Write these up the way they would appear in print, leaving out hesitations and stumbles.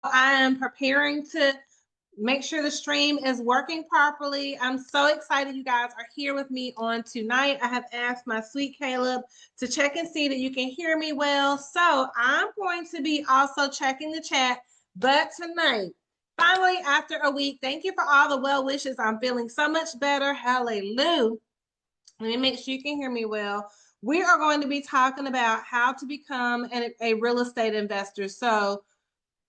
I am preparing to make sure the stream is working properly. I'm so excited you guys are here with me on tonight. I have asked my sweet Caleb to check and see that you can hear me well. So I'm going to be also checking the chat. But tonight, finally, after a week, thank you for all the well wishes. I'm feeling so much better. Hallelujah. Let me make sure you can hear me well. We are going to be talking about how to become a real estate investor. So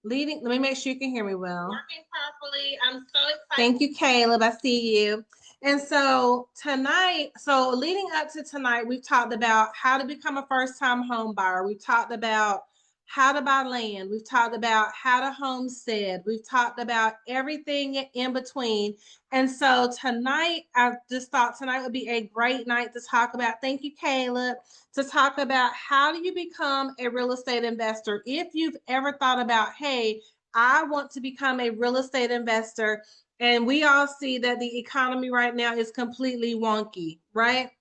let me make sure you can hear me well. Working properly. I'm so excited. Thank you, Caleb. I see you. And so tonight, leading up to tonight, we've talked about how to become a first-time home buyer. We've talked about how to buy land. We've talked about how to homestead. We've talked about everything in between. And so tonight, I just thought tonight would be a great night to talk about. Thank you, Caleb. To talk about how do you become a real estate investor. If you've ever thought about, hey, I want to become a real estate investor, and we all see that the economy right now is completely wonky, right?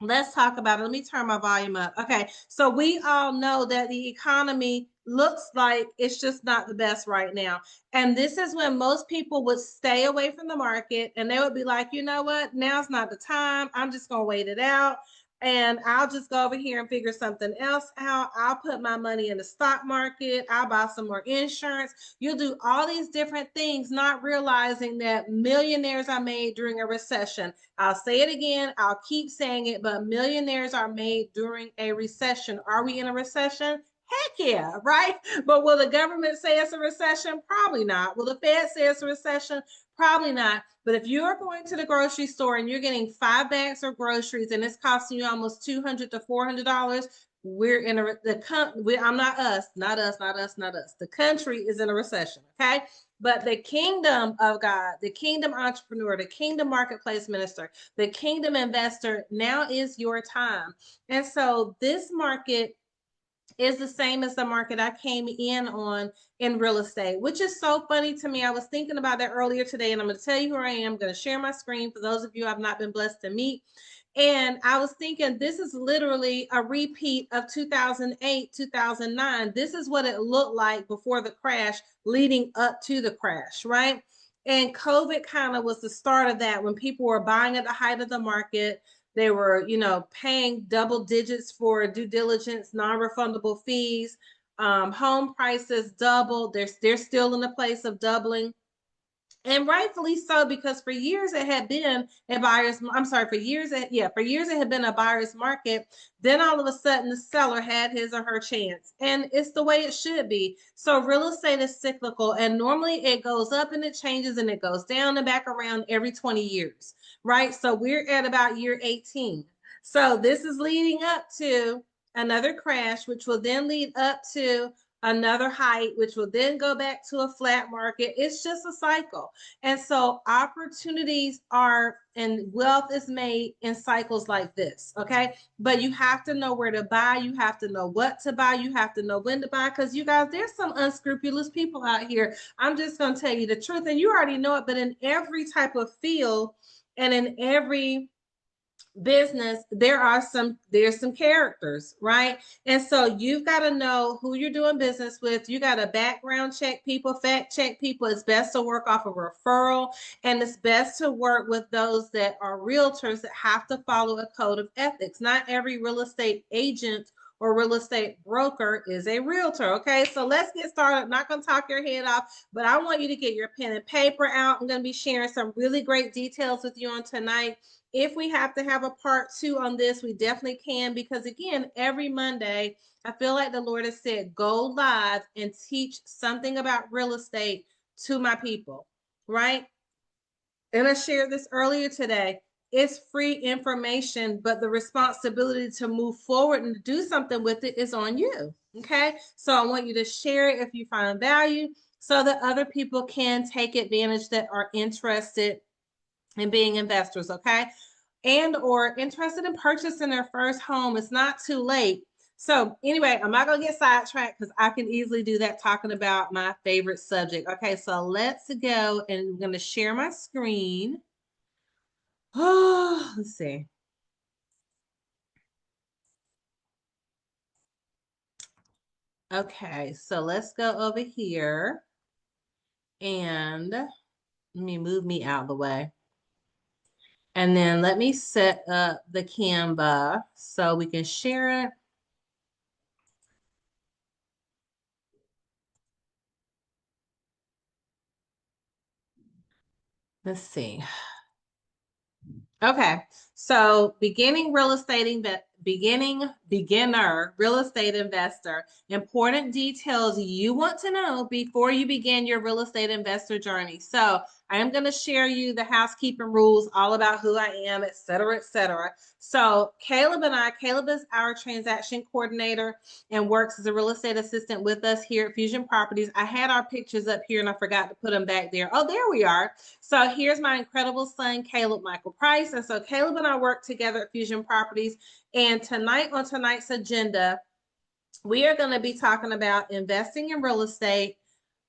Let's talk about it. Let me turn my volume up. Okay, so we all know that the economy looks like it's just not the best right now. And this is when most people would stay away from the market and they would be like, you know what, now's not the time. I'm just going to wait it out. And I'll just go over here and figure something else out. I'll put my money in the stock market. I'll buy some more insurance. You'll do all these different things, not realizing that millionaires are made during a recession. I'll say it again. I'll keep saying it, but millionaires are made during a recession. Are we in a recession? Heck yeah, right? But will the government say it's a recession? Probably not. Will the Fed say it's a recession? Probably not. But if you're going to the grocery store and you're getting 5 bags of groceries and it's costing you almost $200 to $400, we're in I'm not us, not us, not us, not us. The country is in a recession, okay? But the kingdom of God, the kingdom entrepreneur, the kingdom marketplace minister, the kingdom investor, now is your time. And so this market is the same as the market I came in on in real estate, which is so funny to me. I was thinking about that earlier today, and I'm going to tell you who I am. I'm going to share my screen for those of you I've not been blessed to meet. And I was thinking, this is literally a repeat of 2008, 2009. This is what it looked like before the crash, leading up to the crash, right? And COVID kind of was the start of that when people were buying at the height of the market. They were, paying double digits for due diligence, non-refundable fees. Home prices doubled. They're still in the place of doubling. And rightfully so, because for years it had been for years it had been a buyer's market. Then all of a sudden the seller had his or her chance. And it's the way it should be. So real estate is cyclical, and normally it goes up and it changes and it goes down and back around every 20 years, right? So we're at about year 18. So this is leading up to another crash, which will then lead up to another height, which will then go back to a flat market. It's just a cycle. And so opportunities are and wealth is made in cycles like this. Okay. But you have to know where to buy. You have to know what to buy. You have to know when to buy. Because you guys, there's some unscrupulous people out here. I'm just going to tell you the truth. And you already know it. But in every type of field and in every business, there's some characters, right? And so you've got to know who you're doing business with. You got to background check people, fact check people. It's best to work off a referral, and it's best to work with those that are realtors that have to follow a code of ethics. Not every real estate agent or real estate broker is a realtor. Okay, so let's get started. I'm not going to talk your head off, but I want you to get your pen and paper out. I'm going to be sharing some really great details with you on tonight. If we have to have a part 2 on this, we definitely can, because again, every Monday, I feel like the Lord has said, go live and teach something about real estate to my people, right? And I shared this earlier today. It's free information, but the responsibility to move forward and do something with it is on you. Okay. So I want you to share it if you find value so that other people can take advantage that are interested in being investors. Okay. And or interested in purchasing their first home. It's not too late. So anyway, I'm not going to get sidetracked because I can easily do that talking about my favorite subject. Okay, so let's go, and I'm going to share my screen. Oh, let's see. Okay, so let's go over here. And let me move me out of the way. And then let me set up the Canva so we can share it. Let's see. Okay, so beginner real estate investor. Important details you want to know before you begin your real estate investor journey. So I am going to share you the housekeeping rules, all about who I am, et cetera, et cetera. So Caleb is our transaction coordinator and works as a real estate assistant with us here at Fusion Properties. I had our pictures up here and I forgot to put them back there. Oh, there we are. So here's my incredible son, Caleb Michael Price. And so Caleb and I work together at Fusion Properties. And tonight on tonight's agenda, we are going to be talking about investing in real estate.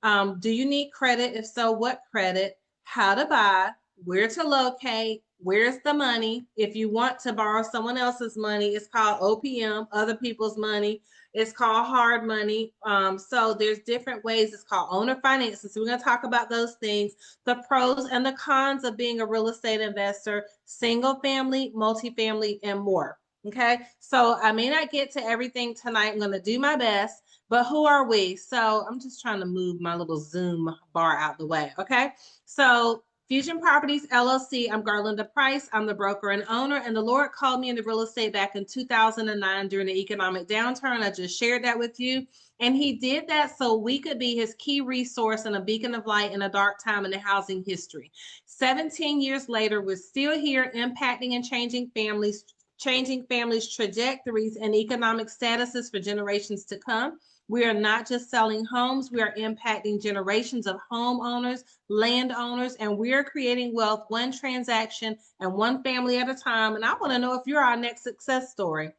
Do you need credit? If so, what credit? How to buy, where to locate, where's the money? If you want to borrow someone else's money, it's called OPM, other people's money. It's called hard money. So there's different ways. It's called owner finances. So we're going to talk about those things, the pros and the cons of being a real estate investor, single family, multifamily, and more. Okay. So I may not get to everything tonight. I'm going to do my best. But who are we? So I'm just trying to move my little Zoom bar out the way. Okay. So Fusion Properties LLC, I'm Garlinda Price. I'm the broker and owner. And the Lord called me into real estate back in 2009 during the economic downturn. I just shared that with you. And he did that so we could be his key resource and a beacon of light in a dark time in the housing history. 17 years later, we're still here impacting and changing families' trajectories and economic statuses for generations to come. We are not just selling homes, we are impacting generations of homeowners, landowners, and we are creating wealth one transaction and one family at a time. And I want to know if you're our next success story.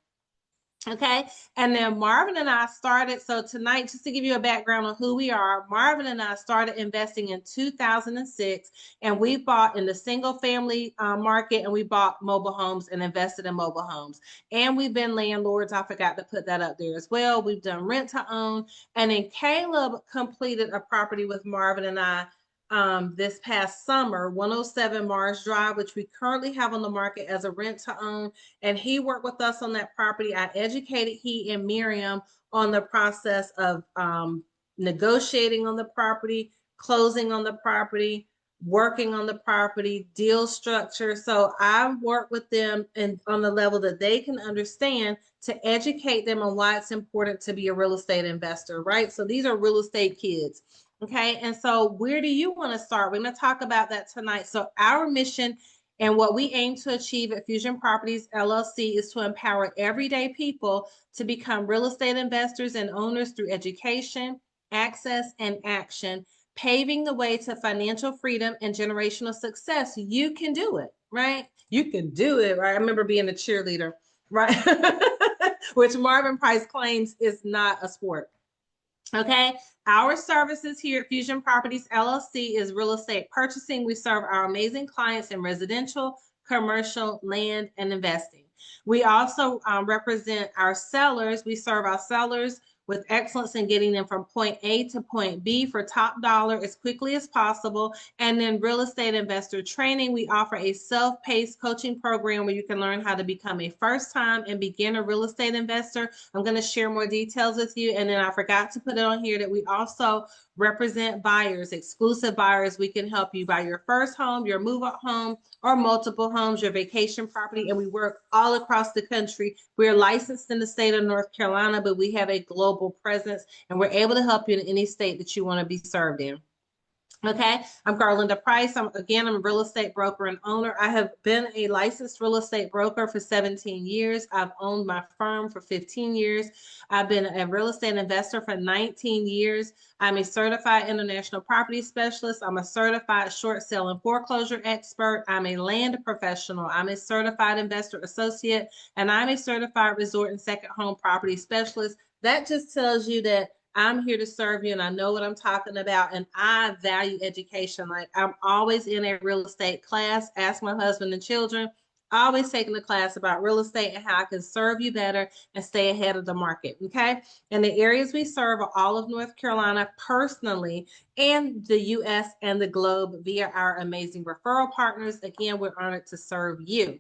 Okay. And then Marvin and I started. So tonight, just to give you a background on who we are, Marvin and I started investing in 2006, and we bought in the single family market, and we bought mobile homes and invested in mobile homes. And we've been landlords. I forgot to put that up there as well. We've done rent to own. And then Caleb completed a property with Marvin and I this past summer, 107 Mars Drive, which we currently have on the market as a rent to own. And he worked with us on that property. I educated he and Miriam on the process of negotiating on the property, closing on the property, working on the property, deal structure. So I work with them and on the level that they can understand to educate them on why it's important to be a real estate investor, right? So these are real estate kids. Okay. And so where do you want to start? We're going to talk about that tonight. So our mission and what we aim to achieve at Fusion Properties LLC is to empower everyday people to become real estate investors and owners through education, access, and action, paving the way to financial freedom and generational success. You can do it, right? You can do it, right? I remember being a cheerleader, right? Which Marvin Price claims is not a sport. Okay, our services here at Fusion Properties LLC is real estate purchasing. We serve our amazing clients in residential, commercial, land, and investing. We also represent our sellers. We serve our sellers with excellence in getting them from point A to point B for top dollar as quickly as possible. And then real estate investor training, we offer a self-paced coaching program where you can learn how to become a first-time and beginner real estate investor. I'm going to share more details with you. And then I forgot to put it on here that we also represent buyers, exclusive buyers. We can help you buy your first home, your move-up home, or multiple homes, your vacation property, and we work all across the country. We're licensed in the state of North Carolina, but we have a global presence, and we're able to help you in any state that you want to be served in. Okay, I'm Garlinda Price. I'm a real estate broker and owner. I have been a licensed real estate broker for 17 years. I've owned my firm for 15 years. I've been a real estate investor for 19 years. I'm a certified international property specialist. I'm a certified short sale and foreclosure expert. I'm a land professional. I'm a certified investor associate, and I'm a certified resort and second home property specialist. That just tells you that I'm here to serve you and I know what I'm talking about, and I value education. Like, I'm always in a real estate class. Ask my husband and children. always taking a class about real estate and how I can serve you better and stay ahead of the market. Okay. And the areas we serve are all of North Carolina personally, and the US and the globe via our amazing referral partners. Again, we're honored to serve you.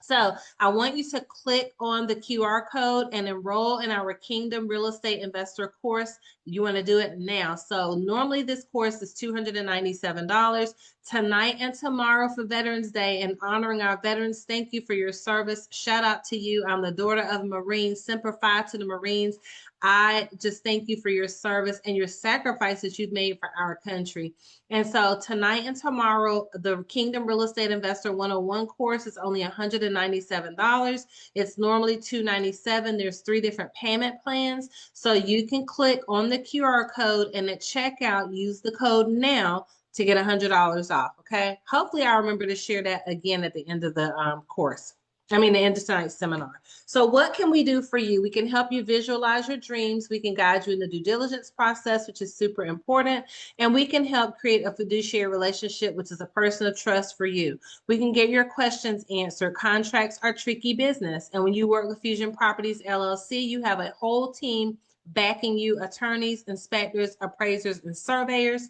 So I want you to click on the QR code and enroll in our Kingdom Real Estate Investor course. You want to do it now. So normally this course is $297. Tonight and tomorrow for Veterans Day and honoring our veterans. Thank you for your service. Shout out to you. I'm the daughter of a Marine. Semper Fi to the Marines. I just thank you for your service and your sacrifices you've made for our country. And so tonight and tomorrow, the Kingdom Real Estate Investor 101 course is only $197. It's normally $297. There's 3 different payment plans. So you can click on the QR code and at checkout, use the code now to get $100 off. Okay. Hopefully I remember to share that again at the end of the course. The end of tonight's seminar. So what can we do for you? We can help you visualize your dreams. We can guide you in the due diligence process, which is super important. And we can help create a fiduciary relationship, which is a person of trust for you. We can get your questions answered. Contracts are tricky business. And when you work with Fusion Properties LLC, you have a whole team backing you, attorneys, inspectors, appraisers, and surveyors.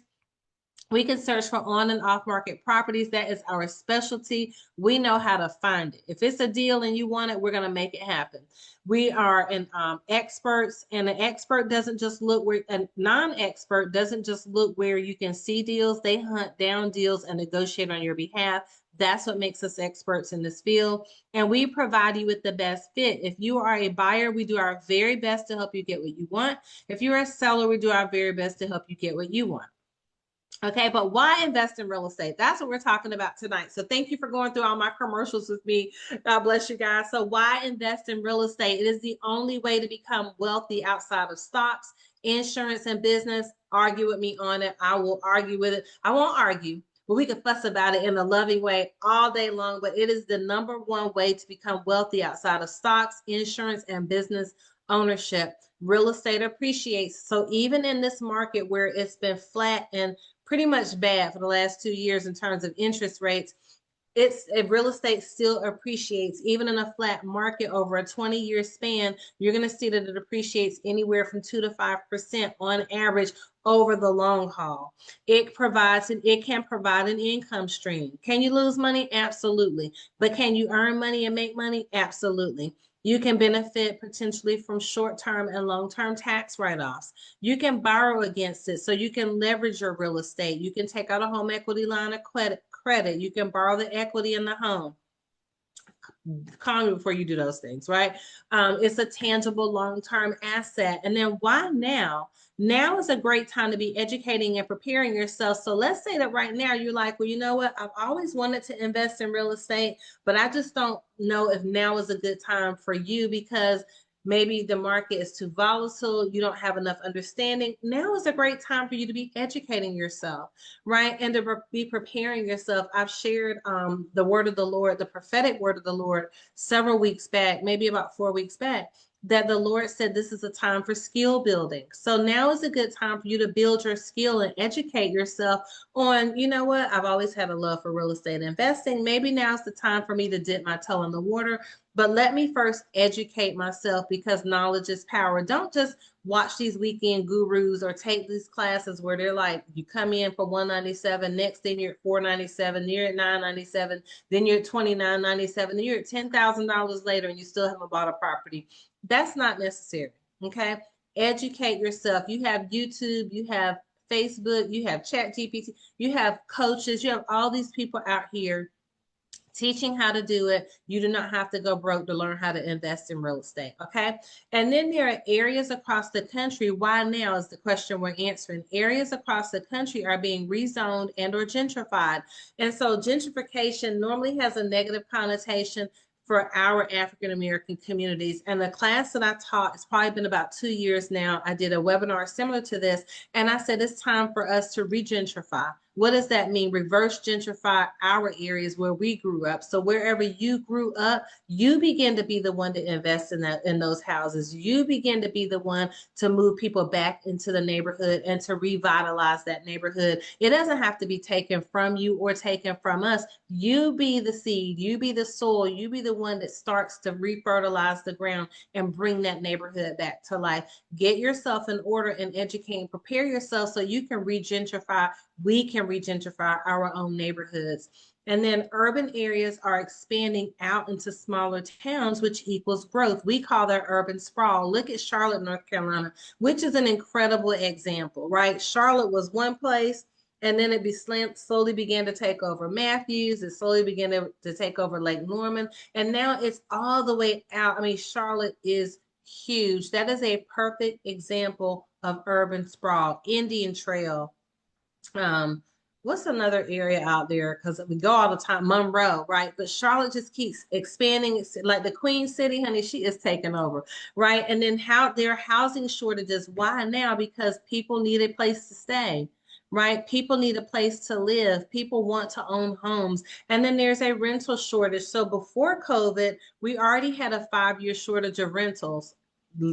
We can search for on and off market properties. That is our specialty. We know how to find it. If it's a deal and you want it, we're going to make it happen. We are experts, and an expert doesn't just look where a non-expert doesn't just look where you can see deals. They hunt down deals and negotiate on your behalf. That's what makes us experts in this field. And we provide you with the best fit. If you are a buyer, we do our very best to help you get what you want. If you're a seller, we do our very best to help you get what you want. Okay, but why invest in real estate? That's what we're talking about tonight. So thank you for going through all my commercials with me. God bless you guys. So why invest in real estate? It is the only way to become wealthy outside of stocks, insurance, and business. Argue with me on it. I will argue with it. I won't argue, but we can fuss about it in a loving way all day long. But it is the #1 way to become wealthy outside of stocks, insurance, and business ownership. Real estate appreciates. So even in this market where it's been flat and pretty much bad for the last 2 years in terms of interest rates, real estate still appreciates. Even in a flat market over a 20-year span, you're going to see that it appreciates anywhere from 2 to 5% on average over the long haul. It can provide an income stream. Can you lose money? Absolutely. But can you earn money and make money? Absolutely. You can benefit potentially from short-term and long-term tax write-offs. You can borrow against it, so you can leverage your real estate. You can take out a home equity line of credit. You can borrow the equity in the home. Call me before you do those things, right? It's a tangible long-term asset. And then why now? Now is a great time to be educating and preparing yourself. So let's say that right now you're like, well, you know what? I've always wanted to invest in real estate, but I just don't know if now is a good time for you because maybe the market is too volatile. You don't have enough understanding. Now is a great time for you to be educating yourself, right? And to be preparing yourself. I've shared the word of the Lord, the prophetic word of the Lord several weeks back, maybe about 4 weeks back, that the Lord said this is a time for skill building. So now is a good time for you to build your skill and educate yourself on, you know what, I've always had a love for real estate investing. Maybe now's the time for me to dip my toe in the water, but let me first educate myself because knowledge is power. Don't just watch these weekend gurus or take these classes where they're like, you come in for $197, next thing you're at $497, then you're at $997, then you're at $29.97, then you're at $10,000 later and you still haven't bought a property. That's not necessary, okay? Educate yourself. You have YouTube, you have Facebook, you have ChatGPT, you have coaches, you have all these people out here teaching how to do it. You do not have to go broke to learn how to invest in real estate, okay? And then there are areas across the country. Why now is the question we're answering. Areas across the country are being rezoned and or gentrified. And so gentrification normally has a negative connotation for our African-American communities. And the class that I taught, it's probably been about 2 years now. I did a webinar similar to this, and I said it's time for us to regentrify. What does that mean? Reverse gentrify our areas where we grew up. So wherever you grew up, you begin to be the one to invest in those houses. You begin to be the one to move people back into the neighborhood and to revitalize that neighborhood. It doesn't have to be taken from you or taken from us. You be the seed, you be the soil, you be the one that starts to refertilize the ground and bring that neighborhood back to life. Get yourself in order and educate and prepare yourself so you can regentrify. We can regentrify our own neighborhoods. And then urban areas are expanding out into smaller towns, which equals growth. We call that urban sprawl. Look at Charlotte, North Carolina, which is an incredible example, right? Charlotte was one place, and then it slowly began to take over Matthews. It slowly began to take over Lake Norman. And now it's all the way out. I mean, Charlotte is huge. That is a perfect example of urban sprawl. Indian Trail. What's another area out there? Because we go all the time, Monroe, right? But Charlotte just keeps expanding. It's like the Queen City, honey, she is taking over, right? And then how there are housing shortages. Why now? Because people need a place to stay, right? People need a place to live. People want to own homes. And then there's a rental shortage. So before COVID, we already had a 5-year shortage of rentals.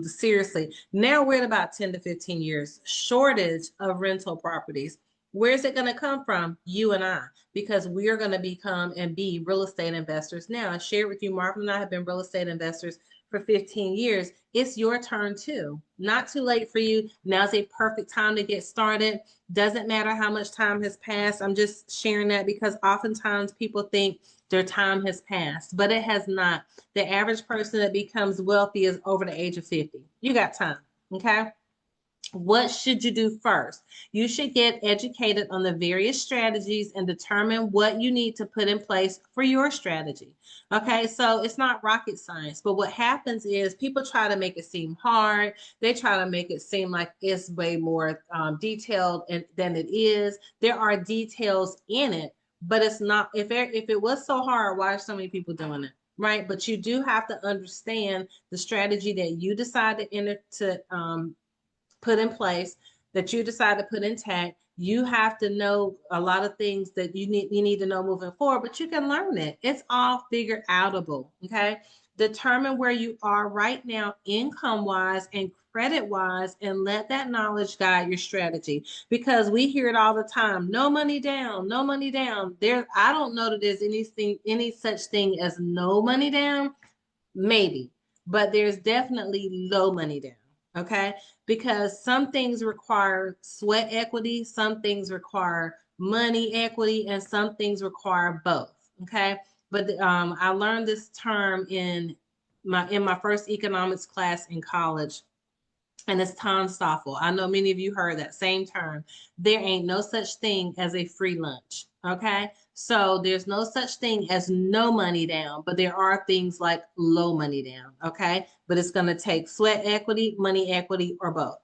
Seriously. Now we're at about 10 to 15 years shortage of rental properties. Where's it going to come from? You and I, because we are going to become and be real estate investors now. I shared with you, Marvin and I have been real estate investors for 15 years. It's your turn too. Not too late for you. Now's a perfect time to get started. Doesn't matter how much time has passed. I'm just sharing that because oftentimes people think their time has passed, but it has not. The average person that becomes wealthy is over the age of 50. You got time, okay? What should you do first? You should get educated on the various strategies and determine what you need to put in place for your strategy. Okay, so it's not rocket science, but what happens is people try to make it seem hard. They try to make it seem like it's way more detailed than it is. There are details in it, but it's not. If it was so hard, why are so many people doing it? Right, but you do have to understand the strategy that you decide to enter to put in place, that you decide to put intact. You have to know a lot of things that you need to know moving forward, but you can learn it. It's all figure outable. Okay. Determine where you are right now, income wise and credit wise, and let that knowledge guide your strategy, because we hear it all the time. No money down, no money down. I don't know that there's any such thing as no money down, maybe, but there's definitely low money down. Okay, because some things require sweat equity, some things require money equity, and some things require both. Okay, but I learned this term in my first economics class in college, and it's Tom Stoffel. I know many of you heard that same term. There ain't no such thing as a free lunch. Okay. So there's no such thing as no money down, but there are things like low money down. Okay. But it's going to take sweat equity, money equity, or both.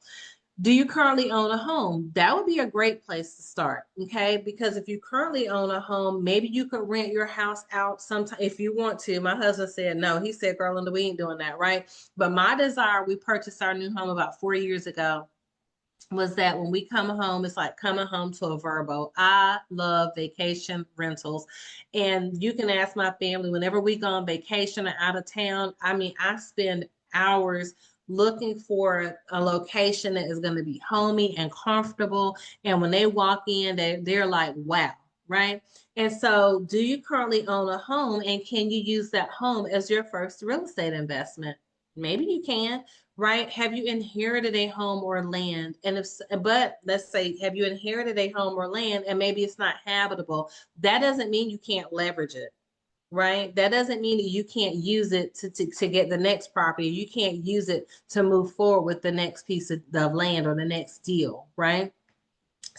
Do you currently own a home? That would be a great place to start, okay? Because if you currently own a home, maybe you could rent your house out sometime if you want to. My husband said no. He said, girl, Linda, we ain't doing that, right? But my desire, we purchased our new home about 4 years ago, was that when we come home, it's like coming home to a Vrbo. I love vacation rentals. And you can ask my family, whenever we go on vacation or out of town, I mean, I spend hours looking for a location that is going to be homey and comfortable. And when they walk in, they're like, wow, right? And so do you currently own a home, and can you use that home as your first real estate investment? Maybe you can, right? Have you inherited a home or land? And but let's say, have you inherited a home or land and maybe it's not habitable? That doesn't mean you can't leverage it, right? That doesn't mean that you can't use it to get the next property. You can't use it to move forward with the next piece of land or the next deal, right?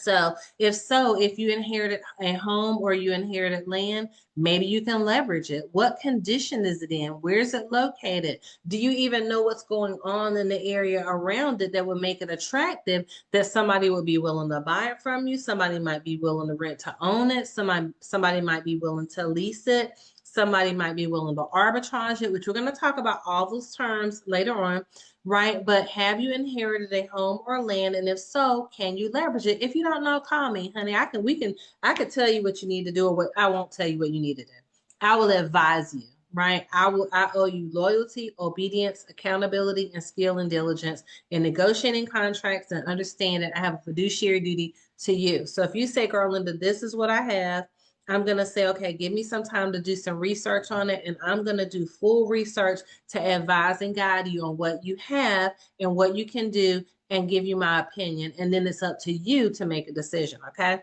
So if you inherited a home or you inherited land, maybe you can leverage it. What condition is it in? Where is it located? Do you even know what's going on in the area around it that would make it attractive, that somebody would be willing to buy it from you? Somebody might be willing to rent to own it. Somebody might be willing to lease it. Somebody might be willing to arbitrage it, which we're going to talk about all those terms later on, right? But have you inherited a home or land? And if so, can you leverage it? If you don't know, call me, honey. I could tell you what you need to do, or what I won't tell you what you need to do. I will advise you, right? I owe you loyalty, obedience, accountability, and skill and diligence in negotiating contracts and understanding I have a fiduciary duty to you. So if you say, girl, Linda, this is what I have, I'm going to say, okay, give me some time to do some research on it. And I'm going to do full research to advise and guide you on what you have and what you can do and give you my opinion. And then it's up to you to make a decision. Okay.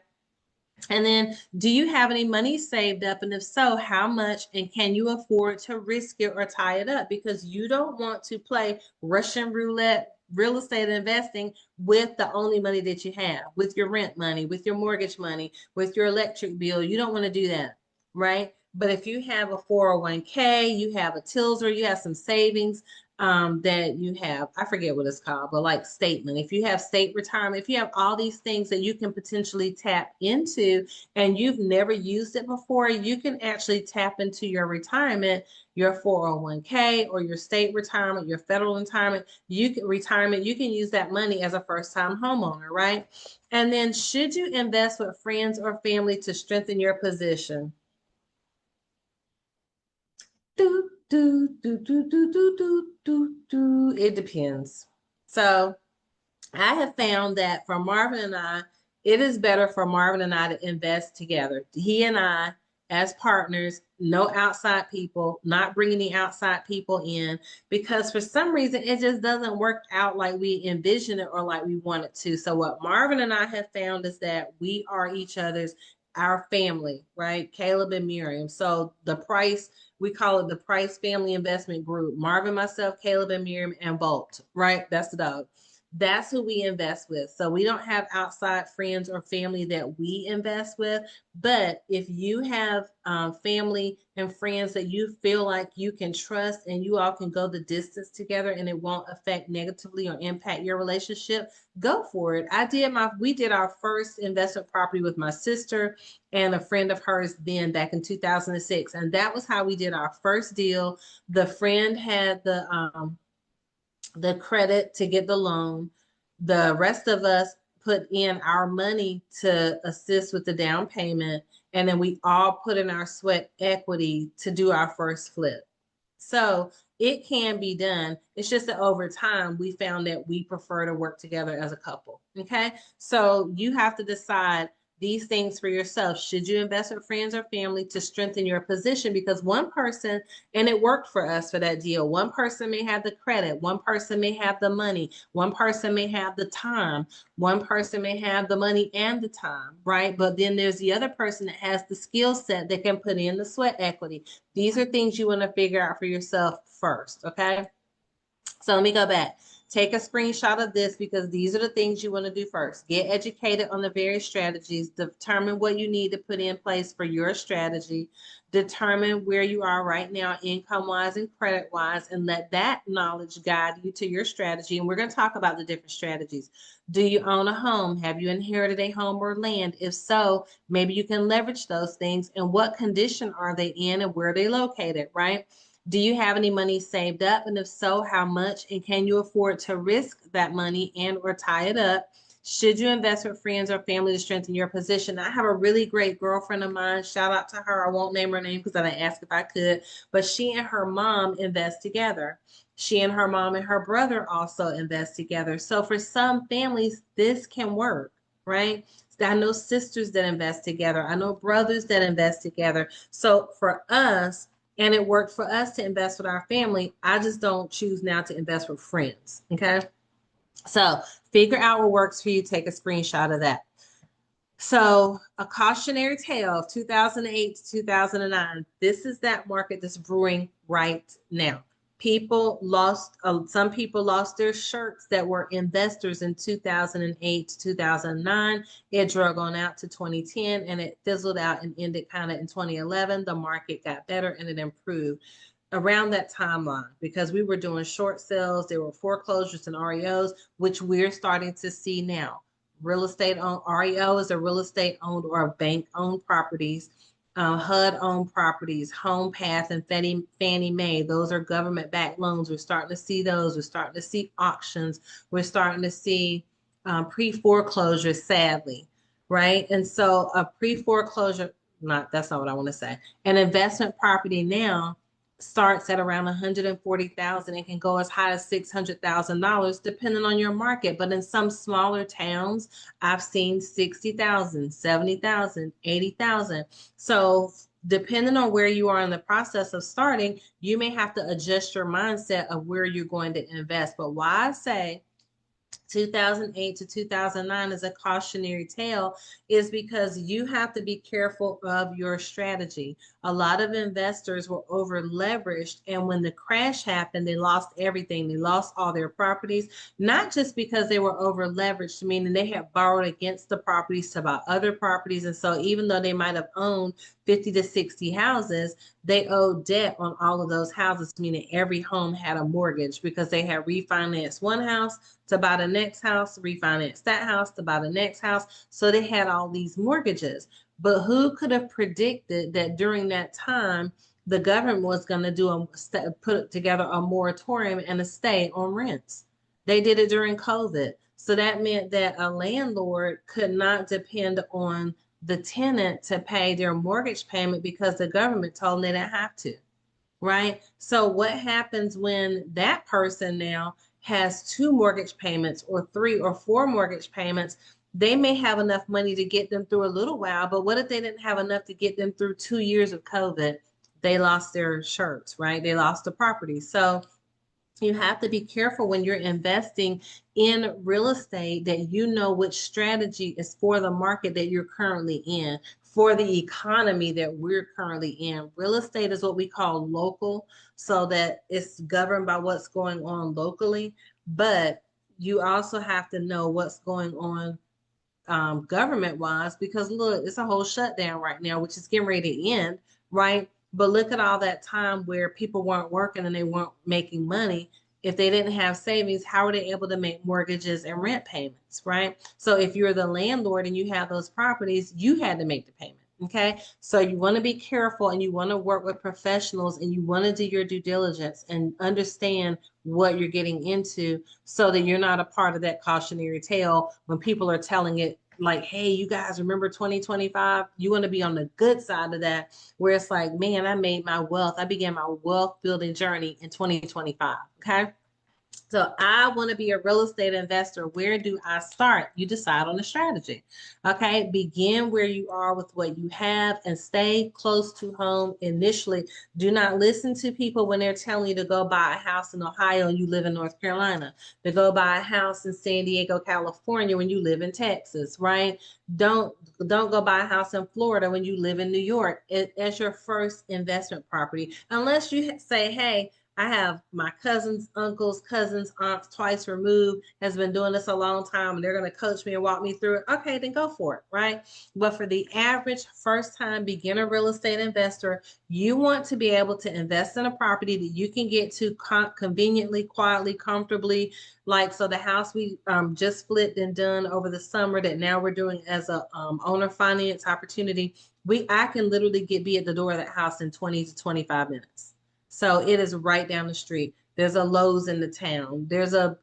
And then, do you have any money saved up? And if so, how much? And can you afford to risk it or tie it up? Because you don't want to play Russian roulette real estate investing with the only money that you have, with your rent money, with your mortgage money, with your electric bill. You don't want to do that, right? But if you have a 401k, you have a TILSR, you have some savings, that you have, I forget what it's called, but like statement. If you have state retirement, if you have all these things that you can potentially tap into and you've never used it before, you can actually tap into your retirement, your 401k or your state retirement, your federal retirement, you can use that money as a first-time homeowner, right? And then should you invest with friends or family to strengthen your position? Do, do, do, do, do, do, do, do, do. It depends. So I have found that for Marvin and I, it is better for Marvin and I to invest together. He and I, as partners, no outside people, not bringing the outside people in, because for some reason it just doesn't work out like we envisioned it or like we want it to. So what Marvin and I have found is that we are each other's, our family, right? Caleb and Miriam. So the Price, we call it the Price Family Investment Group. Marvin, myself, Caleb, and Miriam, and Bolt, right? That's the dog. That's who we invest with. So we don't have outside friends or family that we invest with. But if you have family and friends that you feel like you can trust and you all can go the distance together and it won't affect negatively or impact your relationship, go for it. We did our first investment property with my sister and a friend of hers then back in 2006. And that was how we did our first deal. The friend had the credit to get the loan. The rest of us put in our money to assist with the down payment. And then we all put in our sweat equity to do our first flip. So it can be done. It's just that over time, we found that we prefer to work together as a couple. Okay. So you have to decide these things for yourself. Should you invest with friends or family to strengthen your position? Because one person, and it worked for us for that deal, one person may have the credit, one person may have the money, one person may have the time, one person may have the money and the time, right? But then there's the other person that has the skill set that can put in the sweat equity. These are things you want to figure out for yourself first, okay? So let me go back. Take a screenshot of this because these are the things you want to do first. Get educated on the various strategies. Determine what you need to put in place for your strategy. Determine where you are right now, income-wise and credit-wise, and let that knowledge guide you to your strategy. And we're going to talk about the different strategies. Do you own a home? Have you inherited a home or land? If so, maybe you can leverage those things. And what condition are they in and where are they located, right? Do you have any money saved up? And if so, how much? And can you afford to risk that money and or tie it up? Should you invest with friends or family to strengthen your position? I have a really great girlfriend of mine. Shout out to her. I won't name her name because I didn't ask if I could, but she and her mom invest together. She and her mom and her brother also invest together. So for some families, this can work, right? I know sisters that invest together. I know brothers that invest together. So for us, and it worked for us to invest with our family. I just don't choose now to invest with friends. Okay. So figure out what works for you. Take a screenshot of that. So a cautionary tale of 2008 to 2009. This is that market that's brewing right now. Some people lost their shirts that were investors in 2008 to 2009. It drug on out to 2010 and it fizzled out and ended kind of in 2011. The market got better and it improved around that timeline because we were doing short sales. There were foreclosures and REOs, which we're starting to see now. Real estate owned REO is a real estate owned or bank owned properties. HUD-owned properties, Home Path and Fannie Mae. Those are government-backed loans. We're starting to see those. We're starting to see auctions. We're starting to see pre-foreclosure, sadly, right? And so a pre-foreclosure, that's not what I want to say. An investment property now starts at around 140,000 and can go as high as $600,000 depending on your market. But in some smaller towns, I've seen 60,000, 70,000, 80,000. So depending on where you are in the process of starting, you may have to adjust your mindset of where you're going to invest. But why I say 2008 to 2009 is a cautionary tale is because you have to be careful of your strategy. A lot of investors were over leveraged, and when the crash happened, they lost everything. They lost all their properties, not just because they were over leveraged, meaning they had borrowed against the properties to buy other properties. And so even though they might have owned 50 to 60 houses, they owed debt on all of those houses, meaning every home had a mortgage because they had refinanced one house to buy the next house, refinance that house to buy the next house. So they had all these mortgages. But who could have predicted that during that time, the government was going to put together a moratorium and a stay on rents? They did it during COVID. So that meant that a landlord could not depend on the tenant to pay their mortgage payment because the government told them they didn't have to, right? So what happens when that person now has 2 mortgage payments or 3 or 4 mortgage payments? They may have enough money to get them through a little while, but what if they didn't have enough to get them through 2 years of COVID? They lost their shirts, right? They lost the property. So you have to be careful when you're investing in real estate that you know which strategy is for the market that you're currently in, for the economy that we're currently in. Real estate is what we call local, so that it's governed by what's going on locally, but you also have to know what's going on government wise, because look, it's a whole shutdown right now, which is getting ready to end, right? But look at all that time where people weren't working and they weren't making money. If they didn't have savings, how are they able to make mortgages and rent payments, right? So if you're the landlord and you have those properties, you had to make the payment. Okay. So you want to be careful and you want to work with professionals and you want to do your due diligence and understand what you're getting into so that you're not a part of that cautionary tale when people are telling it like, hey, you guys remember 2025? You want to be on the good side of that, where it's like, man, I made my wealth. I began my wealth building journey in 2025. Okay. So I want to be a real estate investor. Where do I start? You decide on the strategy. Okay. Begin where you are with what you have and stay close to home initially. Do not listen to people when they're telling you to go buy a house in Ohio and you live in North Carolina, to go buy a house in San Diego, California when you live in Texas, right? Don't go buy a house in Florida when you live in New York as your first investment property, unless you say, hey, I have my cousins, uncles, cousins, aunts twice removed has been doing this a long time and they're going to coach me and walk me through it. Okay, then go for it, right? But for the average first time beginner real estate investor, you want to be able to invest in a property that you can get to conveniently, quietly, comfortably. Like, so the house we just flipped and done over the summer that now we're doing as a owner finance opportunity, I can literally be at the door of that house in 20 to 25 minutes. So it is right down the street. There's a Lowe's in the town. There's a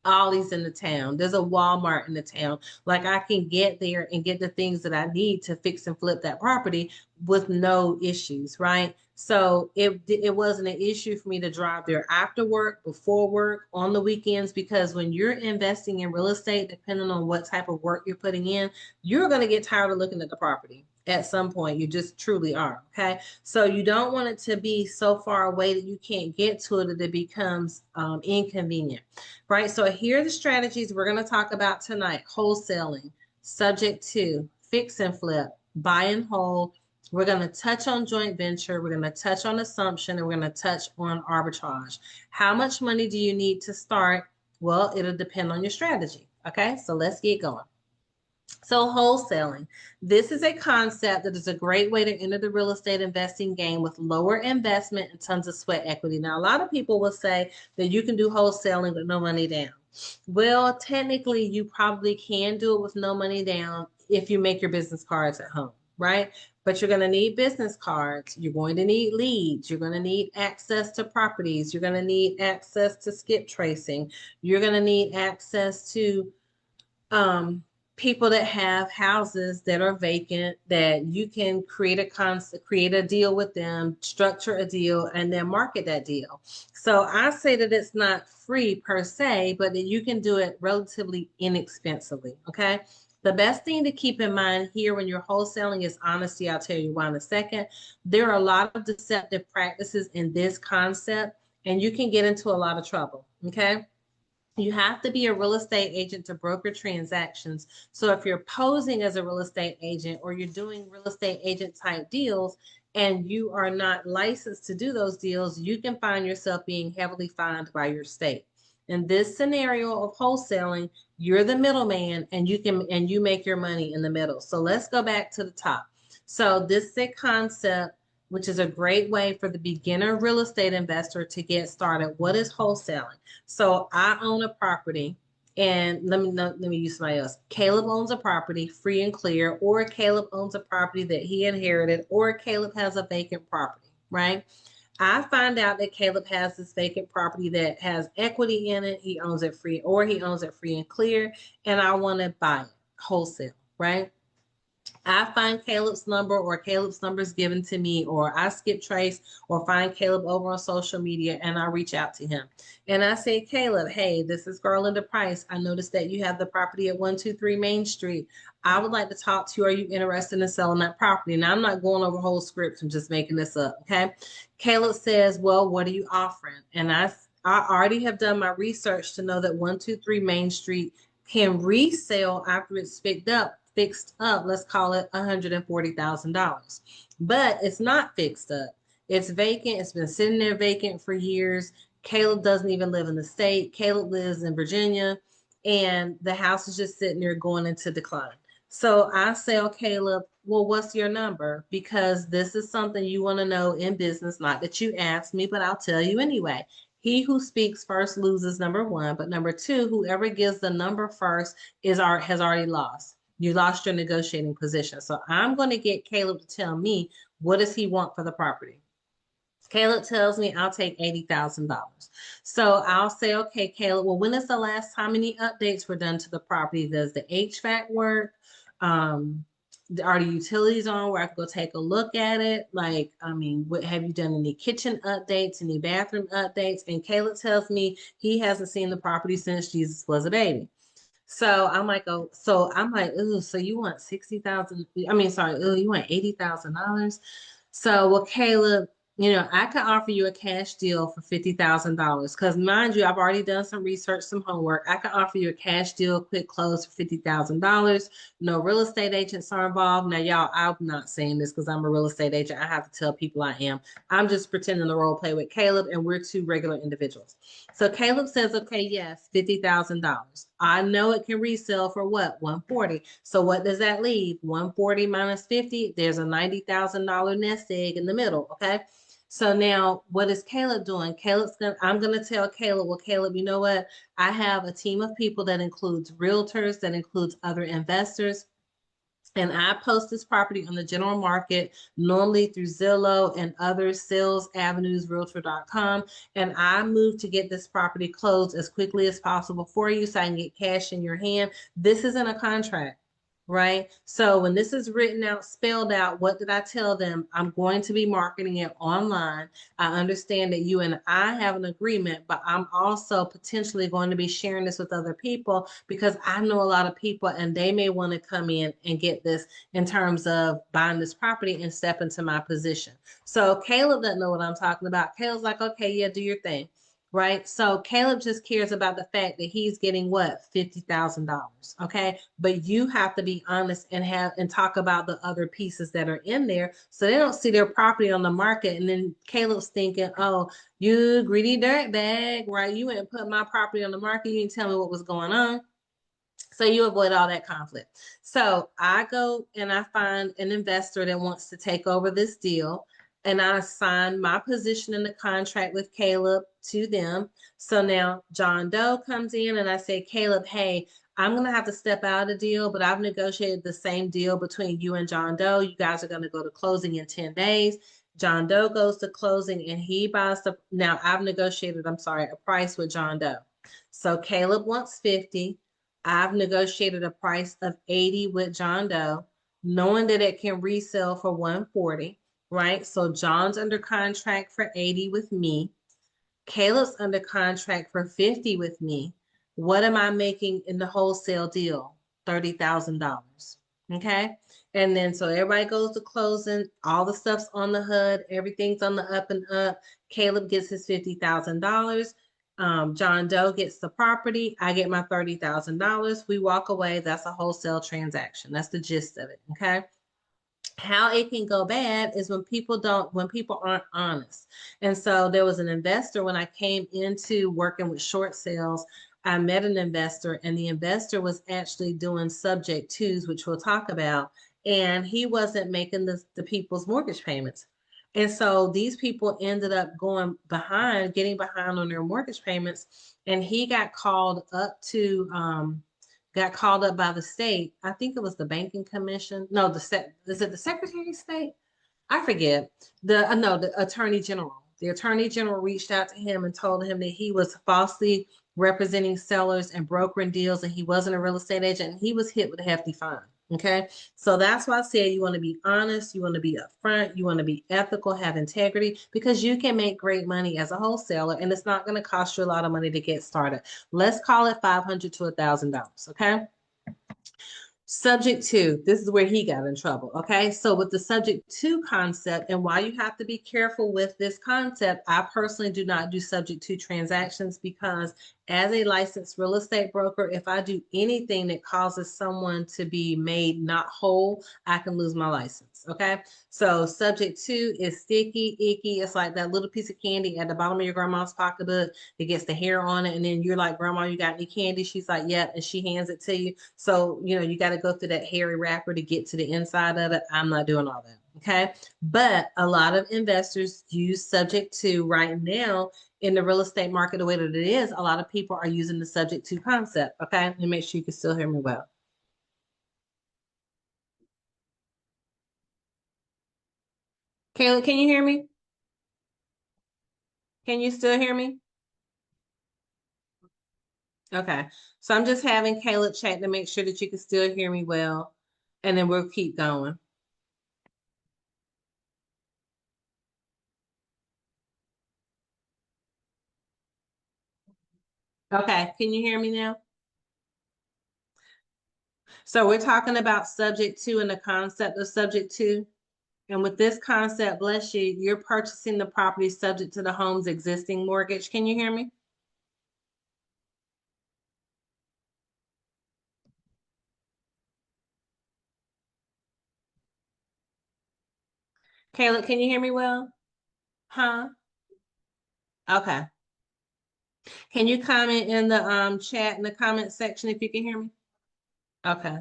Ollie's in the town. There's a Walmart in the town. Like, I can get there and get the things that I need to fix and flip that property with no issues, right? So it wasn't an issue for me to drive there after work, before work, on the weekends, because when you're investing in real estate, depending on what type of work you're putting in, you're going to get tired of looking at the property. At some point, you just truly are. Okay. So you don't want it to be so far away that you can't get to it, that it becomes inconvenient, right? So here are the strategies we're going to talk about tonight. Wholesaling, subject to fix and flip, buy and hold. We're going to touch on joint venture. We're going to touch on assumption, and we're going to touch on arbitrage. How much money do you need to start? Well, it'll depend on your strategy. Okay. So let's get going. So wholesaling, this is a concept that is a great way to enter the real estate investing game with lower investment and tons of sweat equity. Now, a lot of people will say that you can do wholesaling with no money down. Well, technically, you probably can do it with no money down if you make your business cards at home. right? But you're going to need business cards. You're going to need leads. You're going to need access to properties. You're going to need access to skip tracing. You're going to need access to um, people that have houses that are vacant that you can create a deal with them, structure a deal, and then market that deal. So I say that it's not free per se, but that you can do it relatively inexpensively. Okay. The best thing to keep in mind here when you're wholesaling is honesty. I'll tell you why in a second. There are a lot of deceptive practices in this concept, and you can get into a lot of trouble. Okay. You have to be a real estate agent to broker transactions. So if you're posing as a real estate agent or you're doing real estate agent type deals and you are not licensed to do those deals, you can find yourself being heavily fined by your state. In this scenario of wholesaling, you're the middleman and you make your money in the middle. So let's go back to the top. So this is a concept which is a great way for the beginner real estate investor to get started. What is wholesaling? So I own a property, and let me use somebody else. Caleb owns a property free and clear, or Caleb owns a property that he inherited, or Caleb has a vacant property, right? I find out that Caleb has this vacant property that has equity in it. He owns it free, or he owns it free and clear, and I want to buy it wholesale, right? I find Caleb's number or Caleb's number is given to me, or I skip trace or find Caleb over on social media and I reach out to him. And I say, Caleb, hey, this is Garlinda Price. I noticed that you have the property at 123 Main Street. I would like to talk to you. Are you interested in selling that property? Now, I'm not going over whole scripts. I'm just making this up. Okay. Caleb says, well, what are you offering? And I already have done my research to know that 123 Main Street can resell after it's fixed up, let's call it $140,000. But it's not fixed up. It's vacant. It's been sitting there vacant for years. Caleb doesn't even live in the state. Caleb lives in Virginia, and the house is just sitting there going into decline. So I say, oh, Caleb, well, what's your number? Because this is something you want to know in business. Not that you asked me, but I'll tell you anyway. He who speaks first loses, number one. But number two, whoever gives the number first has already lost. You lost your negotiating position. So I'm going to get Caleb to tell me, what does he want for the property? Caleb tells me I'll take $80,000. So I'll say, okay, Caleb, well, when is the last time any updates were done to the property? Does the HVAC work? Are the utilities on where I can go take a look at it? Like, I mean, what have you done any kitchen updates, any bathroom updates? And Caleb tells me he hasn't seen the property since Jesus was a baby. So I'm like, oh, so I'm like, oh, so you want 60,000? I mean, sorry, oh, you want $80,000? So, well, Caleb, I could offer you a cash deal for $50,000. Because mind you, I've already done some research, some homework. I can offer you a cash deal, quick close for $50,000. No real estate agents are involved. Now, y'all, I'm not saying this because I'm a real estate agent. I have to tell people I am. I'm just pretending to role play with Caleb, and we're two regular individuals. So Caleb says, okay, yes, $50,000. I know it can resell for what? 140. So what does that leave? 140 minus 50, there's a $90,000 nest egg in the middle, okay? So now what is Caleb doing? I'm gonna tell Caleb, well, Caleb, you know what? I have a team of people that includes realtors, that includes other investors. And I post this property on the general market, normally through Zillow and other sales avenues, realtor.com. And I move to get this property closed as quickly as possible for you so I can get cash in your hand. This isn't a contract, right? So when this is written out, spelled out, what did I tell them? I'm going to be marketing it online. I understand that you and I have an agreement, but I'm also potentially going to be sharing this with other people because I know a lot of people and they may want to come in and get this in terms of buying this property and step into my position. So Caleb doesn't know what I'm talking about. Caleb's like, okay, yeah, do your thing. Right. So Caleb just cares about the fact that he's getting what? $50,000. Okay. But you have to be honest and talk about the other pieces that are in there. So they don't see their property on the market. And then Caleb's thinking, oh, you greedy dirtbag, right? You ain't put my property on the market. You didn't tell me what was going on. So you avoid all that conflict. So I go and I find an investor that wants to take over this deal. And I assign my position in the contract with Caleb to them. So now John Doe comes in and I say, Caleb, hey, I'm going to have to step out of the deal, but I've negotiated the same deal between you and John Doe. You guys are going to go to closing in 10 days. John Doe goes to closing and he buys the, now I've negotiated, I'm sorry, a price with John Doe. So Caleb wants 50. I've negotiated a price of 80 with John Doe, knowing that it can resell for 140, right? So John's under contract for 80 with me. Caleb's under contract for 50 with me. What am I making in the wholesale deal? $30,000. Okay. And then so everybody goes to closing, all the stuff's on the HUD, everything's on the up and up. Caleb gets his $50,000. John Doe gets the property. I get my $30,000. We walk away. That's a wholesale transaction. That's the gist of it. Okay. How it can go bad is when people aren't honest. And so there was an investor when I came into working with short sales. I met an investor, and the investor was actually doing subject twos, which we'll talk about, and he wasn't making the people's mortgage payments. And so these people ended up getting behind on their mortgage payments, and he got called up by the state. I think it was the banking commission. No, is it the Secretary of State? I forget. The Attorney General. The Attorney General reached out to him and told him that he was falsely representing sellers and brokering deals, and he wasn't a real estate agent, and he was hit with a hefty fine. Okay. So that's why I said you want to be honest, you want to be upfront, you want to be ethical, have integrity, because you can make great money as a wholesaler, and it's not going to cost you a lot of money to get started. Let's call it $500 to $1,000. Okay. Subject to, this is where he got in trouble. Okay. So with the subject to concept, and why you have to be careful with this concept, I personally do not do subject to transactions, because as a licensed real estate broker, if I do anything that causes someone to be made not whole, I can lose my license. Okay. So subject to is sticky, icky. It's like that little piece of candy at the bottom of your grandma's pocketbook that gets the hair on it. And then you're like, Grandma, you got any candy? She's like, yeah. And she hands it to you. So, you got to go through that hairy wrapper to get to the inside of it. I'm not doing all that. Okay. But a lot of investors use subject to right now in the real estate market, the way that it is. A lot of people are using the subject to concept. Okay. And make sure you can still hear me well. Kayla, can you hear me? Can you still hear me? Okay. So I'm just having Caleb check to make sure that you can still hear me well. And then we'll keep going. Okay. Can you hear me now? So we're talking about subject to and the concept of subject to. And with this concept, bless you, you're purchasing the property subject to the home's existing mortgage. Can you hear me? Caleb, can you hear me well? Huh? Okay. Can you comment in the chat in the comment section if you can hear me? Okay.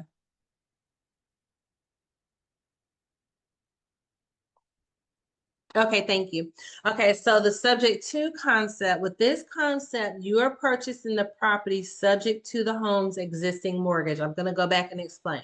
Okay, thank you. Okay, so the subject to concept, with this concept, you are purchasing the property subject to the home's existing mortgage. I'm going to go back and explain.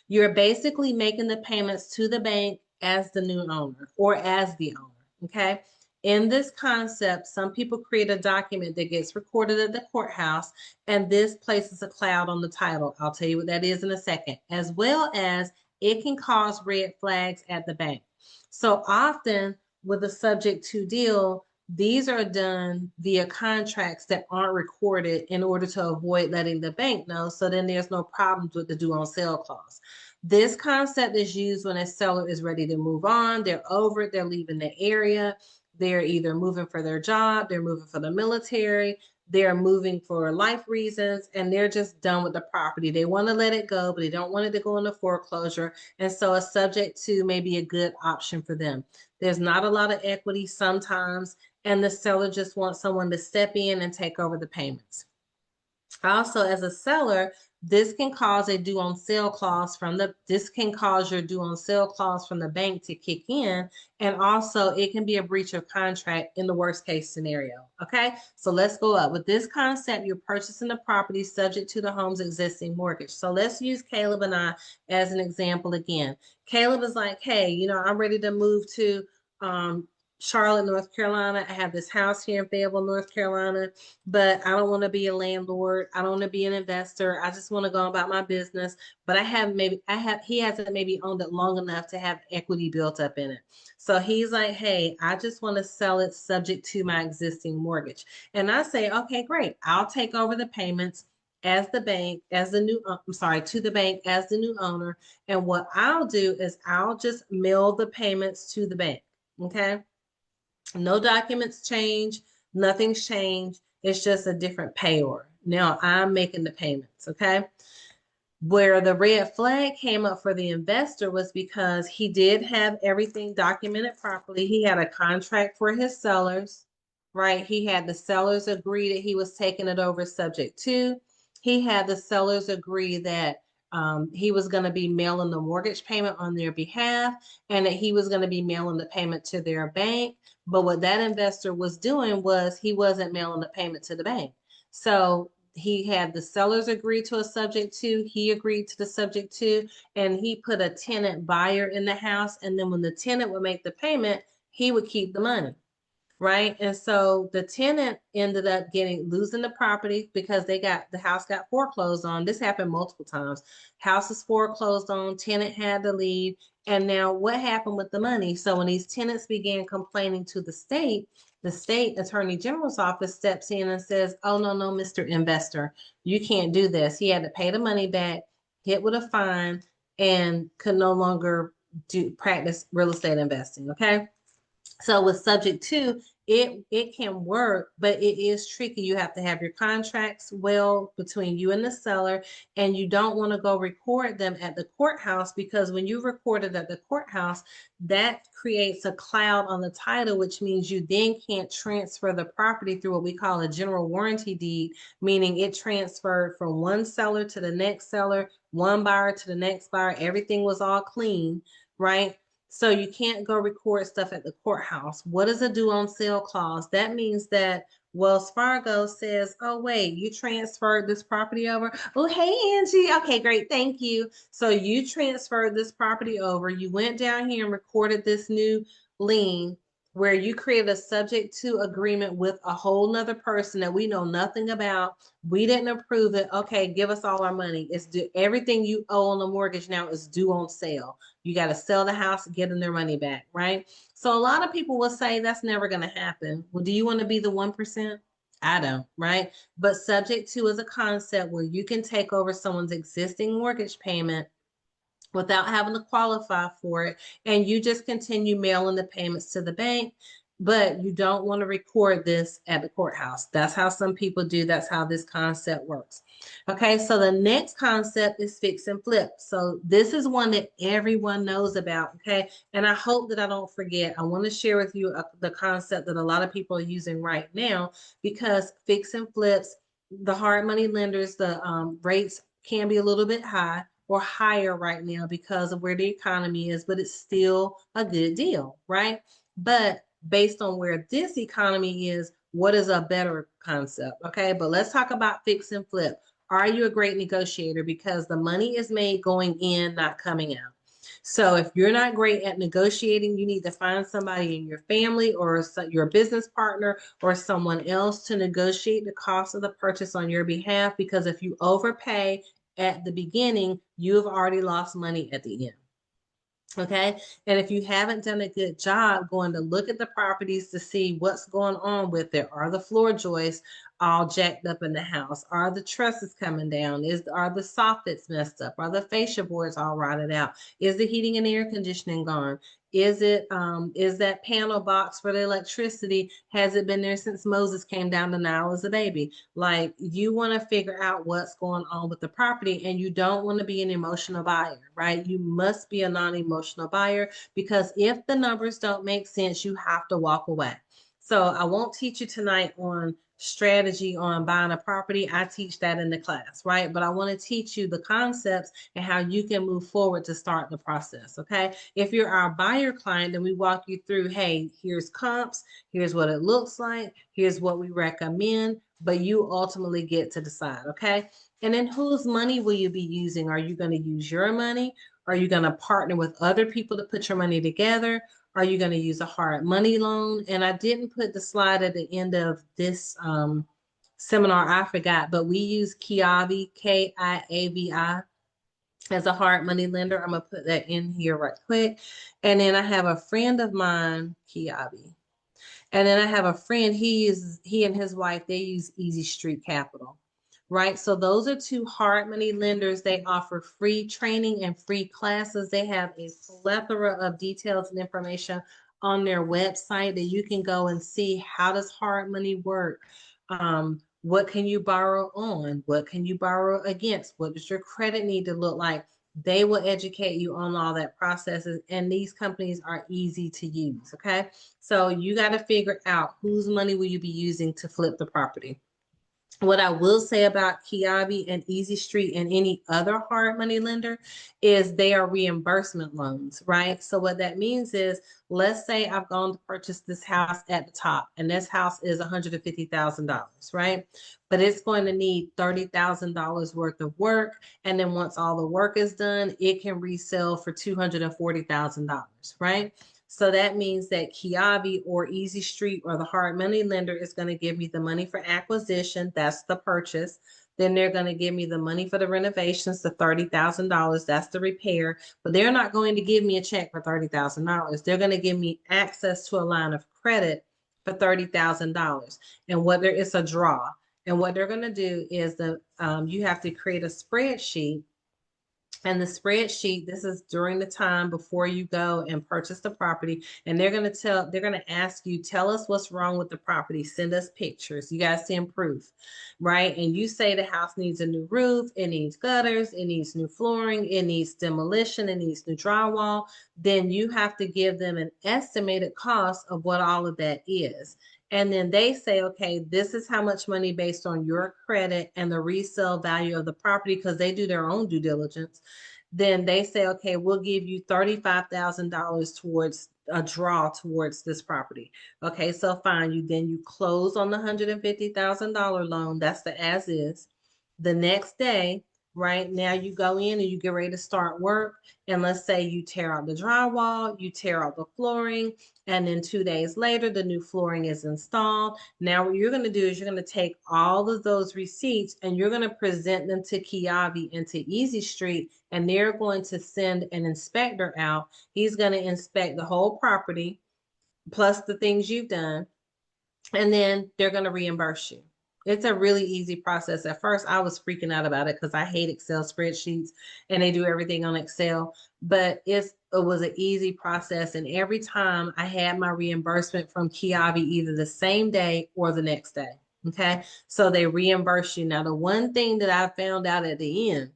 You're basically making the payments to the bank as the new owner or as the owner. Okay. In this concept, some people create a document that gets recorded at the courthouse, and this places a cloud on the title. I'll tell you what that is in a second, as well as it can cause red flags at the bank. So often, with a subject to deal, these are done via contracts that aren't recorded in order to avoid letting the bank know. So then there's no problems with the due on sale clause. This concept is used when a seller is ready to move on. They're over it. They're leaving the area. They're either moving for their job. They're moving for the military. They're moving for life reasons, and they're just done with the property. They want to let it go, but they don't want it to go into foreclosure. And so a subject to may be a good option for them. There's not a lot of equity sometimes, and the seller just wants someone to step in and take over the payments. Also, as a seller, this can cause a due on sale clause this can cause your due on sale clause from the bank to kick in. And also it can be a breach of contract in the worst case scenario. Okay. So let's go up with this concept. You're purchasing the property subject to the home's existing mortgage. So let's use Caleb and I as an example again. Caleb is like, hey, you know, I'm ready to move to, Charlotte, North Carolina. I have this house here in Fayetteville, North Carolina, but I don't want to be a landlord. I don't want to be an investor. I just want to go about my business. But he hasn't maybe owned it long enough to have equity built up in it. So he's like, hey, I just want to sell it subject to my existing mortgage. And I say, okay, great. I'll take over the payments as the bank, as the new, I'm sorry, to the bank as the new owner. And what I'll do is I'll just mail the payments to the bank. Okay. No documents change, nothing's changed. It's just a different payor. Now I'm making the payments, okay? Where the red flag came up for the investor was because he did have everything documented properly. He had a contract for his sellers, right? He had the sellers agree that he was taking it over subject to. He had the sellers agree that he was going to be mailing the mortgage payment on their behalf and that he was going to be mailing the payment to their bank. But what that investor was doing was he wasn't mailing the payment to the bank. So he had the sellers agree to a subject to, he agreed to the subject to, and he put a tenant buyer in the house. And then when the tenant would make the payment, he would keep the money. Right. And so the tenant ended up losing the property because the house got foreclosed on. This happened multiple times. House is foreclosed on, tenant had to leave. And now what happened with the money? So when these tenants began complaining to the state attorney general's office steps in and says, oh, no, Mr. Investor, you can't do this. He had to pay the money back, hit with a fine, and could no longer practice real estate investing. Okay. So with subject to, it can work, but it is tricky. You have to have your contracts well between you and the seller, and you don't want to go record them at the courthouse because when you record it at the courthouse, that creates a cloud on the title, which means you then can't transfer the property through what we call a general warranty deed, meaning it transferred from one seller to the next seller, one buyer to the next buyer. Everything was all clean, right? So you can't go record stuff at the courthouse. What is a due on sale clause? That means that Wells Fargo says, oh, wait, you transferred this property over. Oh, hey, Angie. Okay, great. Thank you. So you transferred this property over. You went down here and recorded this new lien where you created a subject to agreement with a whole nother person that we know nothing about. We didn't approve it. Okay, give us all our money. It's due. Everything you owe on the mortgage now is due on sale. You got to sell the house, get them their money back, right? So a lot of people will say that's never going to happen. Well, do you want to be the 1%? I don't, right? But subject to is a concept where you can take over someone's existing mortgage payment without having to qualify for it. And you just continue mailing the payments to the bank, but you don't want to record this at the courthouse. That's how some people do. That's how this concept works. Okay, so the next concept is fix and flip. So this is one that everyone knows about, okay? And I hope that I don't forget. I want to share with you the concept that a lot of people are using right now because fix and flips, the hard money lenders, the rates can be a little bit high or higher right now because of where the economy is, but it's still a good deal, right? But based on where this economy is, what is a better concept? Okay, but let's talk about fix and flip. Are you a great negotiator? Because the money is made going in, not coming out. So if you're not great at negotiating, you need to find somebody in your family or your business partner or someone else to negotiate the cost of the purchase on your behalf. Because if you overpay at the beginning, you have already lost money at the end. Okay. And if you haven't done a good job going to look at the properties to see what's going on with it, are the floor joists all jacked up in the house? Are the trusses coming down? Are the soffits messed up? Are the fascia boards all rotted out? Is the heating and air conditioning gone? Is that panel box for the electricity? Has it been there since Moses came down the Nile as a baby? Like, you want to figure out what's going on with the property, and you don't want to be an emotional buyer, right? You must be a non-emotional buyer because if the numbers don't make sense, you have to walk away. So I won't teach you tonight on strategy on buying a property, I teach that in the class, right? But I want to teach you the concepts and how you can move forward to start the process, okay? If you're our buyer client, then we walk you through, hey, here's comps, here's what it looks like, here's what we recommend, but you ultimately get to decide, okay? And then whose money will you be using? Are you going to use your money? Are you going to partner with other people to put your money together? Are you going to use a hard money loan? And I didn't put the slide at the end of this seminar. I forgot, but we use Kiavi, Kiavi, as a hard money lender. I'm going to put that in here right quick. And then I have a friend of mine, Kiavi. And then I have a friend, he and his wife, they use Easy Street Capital, right? So those are two hard money lenders. They offer free training and free classes. They have a plethora of details and information on their website that you can go and see how does hard money work. What can you borrow on? What can you borrow against? What does your credit need to look like? They will educate you on all that processes, and these companies are easy to use, okay? So you got to figure out whose money will you be using to flip the property. What I will say about Kiavi and Easy Street and any other hard money lender is they are reimbursement loans, right? So what that means is, let's say I've gone to purchase this house at the top, and this house is $150,000, right? But it's going to need $30,000 worth of work. And then once all the work is done, it can resell for $240,000, right? So that means that Kiavi or Easy Street or the hard money lender is going to give me the money for acquisition. That's the purchase. Then they're going to give me the money for the renovations, the $30,000. That's the repair. But they're not going to give me a check for $30,000. They're going to give me access to a line of credit for $30,000. And whether it's a draw. And what they're going to do is you have to create a spreadsheet. And the spreadsheet, this is during the time before you go and purchase the property. And they're going to ask you, tell us what's wrong with the property. Send us pictures. You guys send proof, right? And you say the house needs a new roof, it needs gutters, it needs new flooring, it needs demolition, it needs new drywall. Then you have to give them an estimated cost of what all of that is. And then they say, okay, this is how much money based on your credit and the resale value of the property, because they do their own due diligence. Then they say, okay, we'll give you $35,000 towards a draw towards this property. Okay, so fine. You close on the $150,000 loan. That's the as is. The next day, right now you go in and you get ready to start work. And let's say you tear out the drywall, you tear out the flooring, and then 2 days later, the new flooring is installed. Now what you're going to do is you're going to take all of those receipts and you're going to present them to Kiavi and to Easy Street, and they're going to send an inspector out. He's going to inspect the whole property plus the things you've done, and then they're going to reimburse you. It's a really easy process. At first, I was freaking out about it because I hate Excel spreadsheets and they do everything on Excel. But it was an easy process. And every time I had my reimbursement from Kiavi either the same day or the next day. Okay. So they reimburse you. Now, the one thing that I found out at the end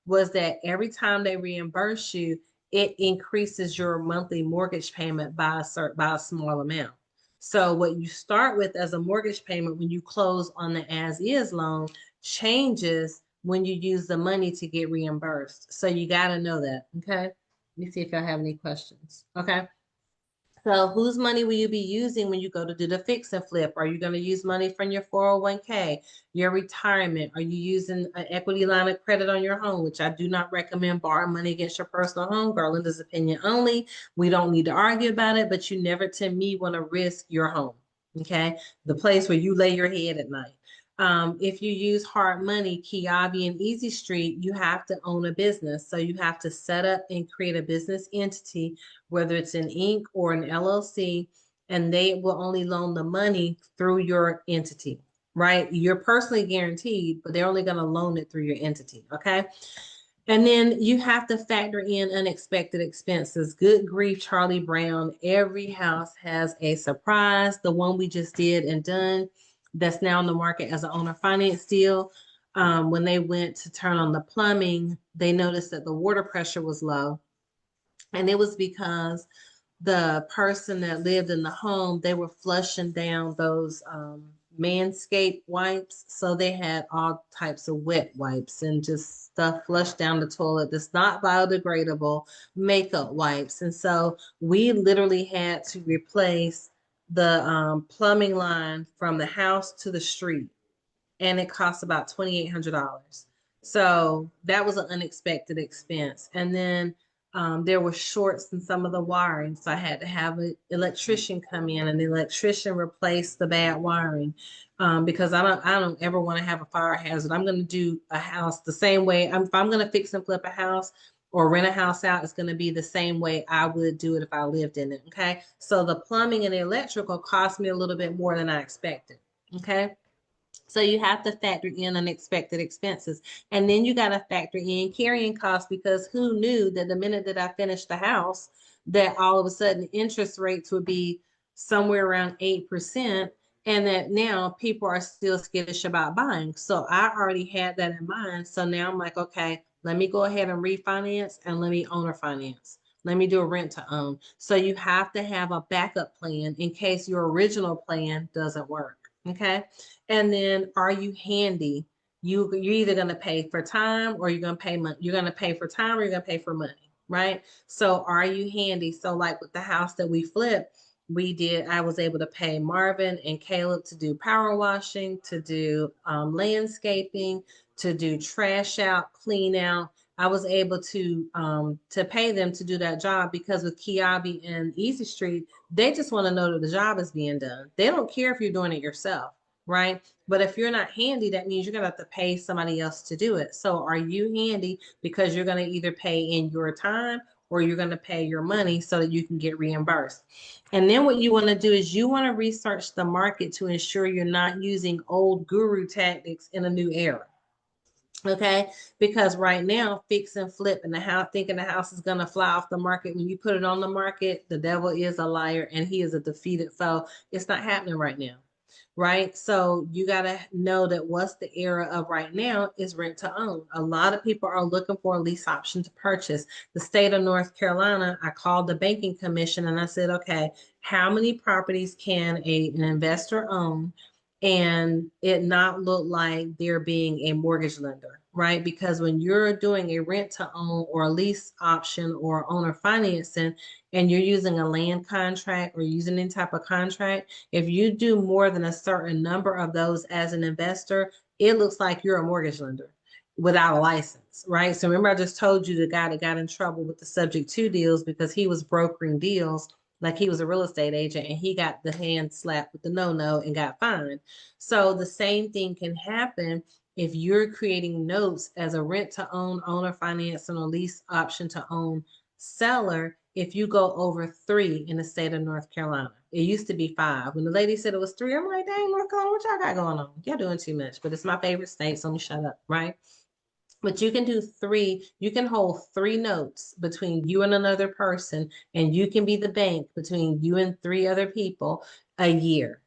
was that every time they reimburse you, it increases your monthly mortgage payment by a small amount. So what you start with as a mortgage payment when you close on the as-is loan changes when you use the money to get reimbursed. So you got to know that, okay? Let me see if y'all have any questions, okay? So whose money will you be using when you go to do the fix and flip? Are you going to use money from your 401k, your retirement? Are you using an equity line of credit on your home, which I do not recommend borrowing money against your personal home. Garlanda's opinion only. We don't need to argue about it, but you never, to me, want to risk your home, okay? The place where you lay your head at night. If you use hard money, Kiavi and Easy Street, you have to own a business. So you have to set up and create a business entity, whether it's an Inc. or an LLC, and they will only loan the money through your entity, right? You're personally guaranteed, but they're only going to loan it through your entity, okay? And then you have to factor in unexpected expenses. Good grief, Charlie Brown. Every house has a surprise. The one we just did and done that's now on the market as an owner finance deal. When they went to turn on the plumbing, they noticed that the water pressure was low. And it was because the person that lived in the home, they were flushing down those Manscaped wipes. So they had all types of wet wipes and just stuff flushed down the toilet that's not biodegradable, makeup wipes. And so we literally had to replace the plumbing line from the house to the street, and it cost about $2,800. So that was an unexpected expense. And then there were shorts in some of the wiring, so I had to have an electrician come in, and the electrician replaced the bad wiring, because I don't ever want to have a fire hazard. I'm going to do a house the same way. If I'm going to fix and flip a house or rent a house out, it's going to be the same way I would do it if I lived in it. Okay, so the plumbing and the electrical cost me a little bit more than I expected. Okay. So you have to factor in unexpected expenses. And then you got to factor in carrying costs, because who knew that the minute that I finished the house, that all of a sudden interest rates would be somewhere around 8%, and that now people are still skittish about buying. So I already had that in mind. So now I'm like, okay, let me go ahead and refinance, and let me owner finance. Let me do a rent to own. So you have to have a backup plan in case your original plan doesn't work. Okay. And then, are you handy? You're either going to pay for time, or you're going to pay money. You're going to pay for time, or you're going to pay for money, right? So are you handy? So like with the house that we flipped, I was able to pay Marvin and Caleb to do power washing, to do landscaping, to do trash out, clean out. I was able to pay them to do that job, because with Kiabi and Easy Street, they just want to know that the job is being done. They don't care if you're doing it yourself, right? But if you're not handy, that means you're going to have to pay somebody else to do it. So are you handy? Because you're going to either pay in your time, or you're going to pay your money so that you can get reimbursed. And then what you want to do is you want to research the market to ensure you're not using old guru tactics in a new era. Okay, because right now, fix and flip and the house, thinking the house is gonna fly off the market. When you put it on the market, the devil is a liar and he is a defeated foe. It's not happening right now, right? So you gotta know that what's the era of right now is rent to own. A lot of people are looking for a lease option to purchase. The state of North Carolina, I called the banking commission and I said, okay, how many properties can an investor own and it not look like they're being a mortgage lender, right? Because when you're doing a rent to own or a lease option or owner financing, and you're using a land contract or using any type of contract, if you do more than a certain number of those as an investor, it looks like you're a mortgage lender without a license, right? So remember, I just told you the guy that got in trouble with the subject to deals because he was brokering deals like he was a real estate agent, and he got the hand slapped with the no and got fined. So the same thing can happen if you're creating notes as a rent to own, owner finance, and a lease option to own seller. If you go over 3 in the state of North Carolina, it used to be 5. When the lady said it was 3, I'm like, dang, North Carolina, what y'all got going on? Y'all doing too much, but it's my favorite state, so let me shut up, right? But you can do 3, you can hold 3 notes between you and another person, and you can be the bank between you and 3 other people a year.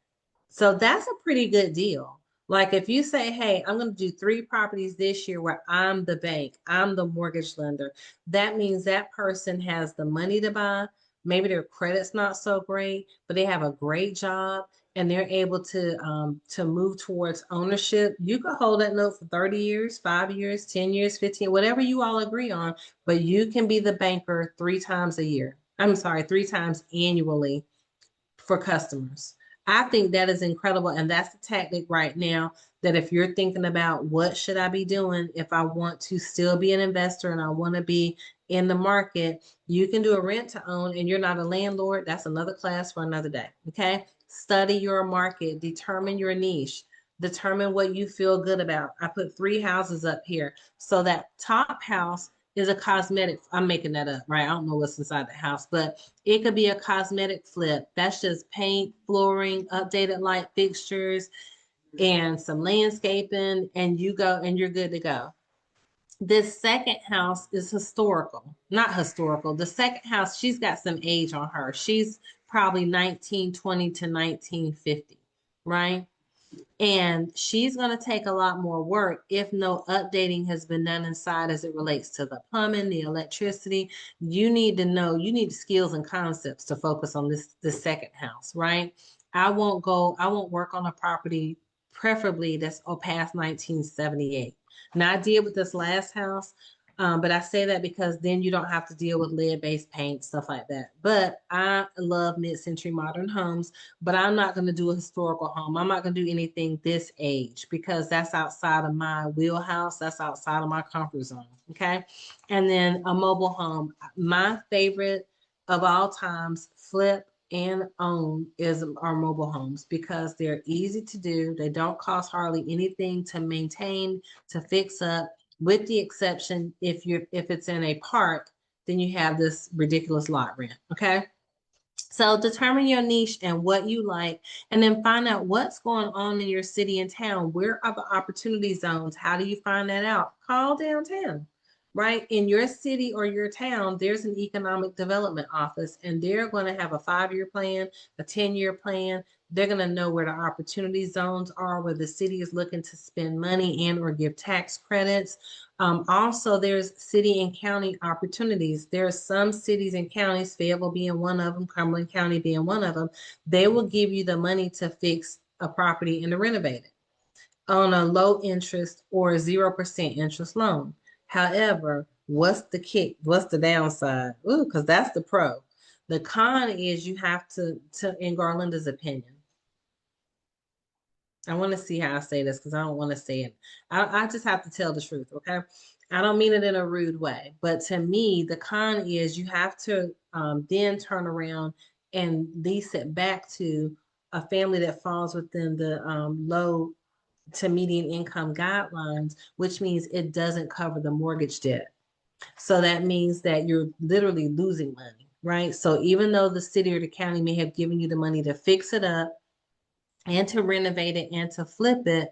So that's a pretty good deal. Like if you say, hey, I'm going to do 3 properties this year where I'm the bank, I'm the mortgage lender, that means that person has the money to buy. Maybe their credit's not so great, but they have a great job and they're able to move towards ownership. You could hold that note for 30 years, 5 years, 10 years, 15, whatever you all agree on, but you can be the banker 3 times a year. I'm sorry, 3 times annually for customers. I think that is incredible. And that's the tactic right now, that if you're thinking about what should I be doing if I want to still be an investor and I want to be in the market, you can do a rent to own and you're not a landlord. That's another class for another day. Okay. Study your market, determine your niche, determine what you feel good about. I put 3 houses up here. So that top house is a cosmetic. I'm making that up, right? I don't know what's inside the house, but it could be a cosmetic flip. That's just paint, flooring, updated light fixtures, and some landscaping, and you go and you're good to go. This second house is historical, not historical. The second house, she's got some age on her. She's probably 1920 to 1950, right? And she's going to take a lot more work if no updating has been done inside as it relates to the plumbing, the electricity. You need to know, you need skills and concepts to focus on this second house, right? I won't work on a property preferably that's past 1978. Now I did with this last house, but I say that because then you don't have to deal with lead-based paint, stuff like that. But I love mid-century modern homes, but I'm not going to do a historical home. I'm not going to do anything this age because that's outside of my wheelhouse. That's outside of my comfort zone. Okay. And then a mobile home. My favorite of all times, flip and own is our mobile homes because they're easy to do. They don't cost hardly anything to maintain, to fix up, with the exception if it's in a park, then you have this ridiculous lot rent. Okay. So determine your niche and what you like, and then find out what's going on in your city and town. Where are the opportunity zones? How do you find that out? Call downtown, right? In your city or your town, there's an economic development office, and they're going to have a 5-year plan, a 10-year plan. They're going to know where the opportunity zones are, where the city is looking to spend money and or give tax credits. Also, there's city and county opportunities. There are some cities and counties, Fayetteville being one of them, Cumberland County being one of them, they will give you the money to fix a property and to renovate it on a low interest or 0% interest loan. However, what's the kick? What's the downside? Ooh, because that's the pro. The con is you have to, in Garlanda's opinion, I want to see how I say this because I don't want to say it. I just have to tell the truth, okay? I don't mean it in a rude way, but to me, the con is you have to then turn around and lease it back to a family that falls within the low to median income guidelines, which means it doesn't cover the mortgage debt. So that means that you're literally losing money, right? So even though the city or the county may have given you the money to fix it up, and to renovate it and to flip it,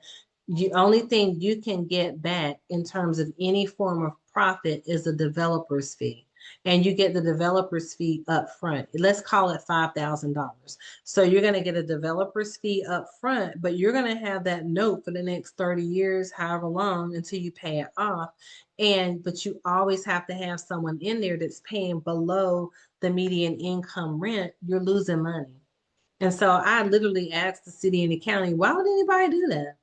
the only thing you can get back in terms of any form of profit is a developer's fee. And you get the developer's fee up front. Let's call it $5,000. So you're going to get a developer's fee up front, but you're going to have that note for the next 30 years, however long, until you pay it off. But you always have to have someone in there that's paying below the median income rent. You're losing money. And so I literally asked the city and the county, why would anybody do that?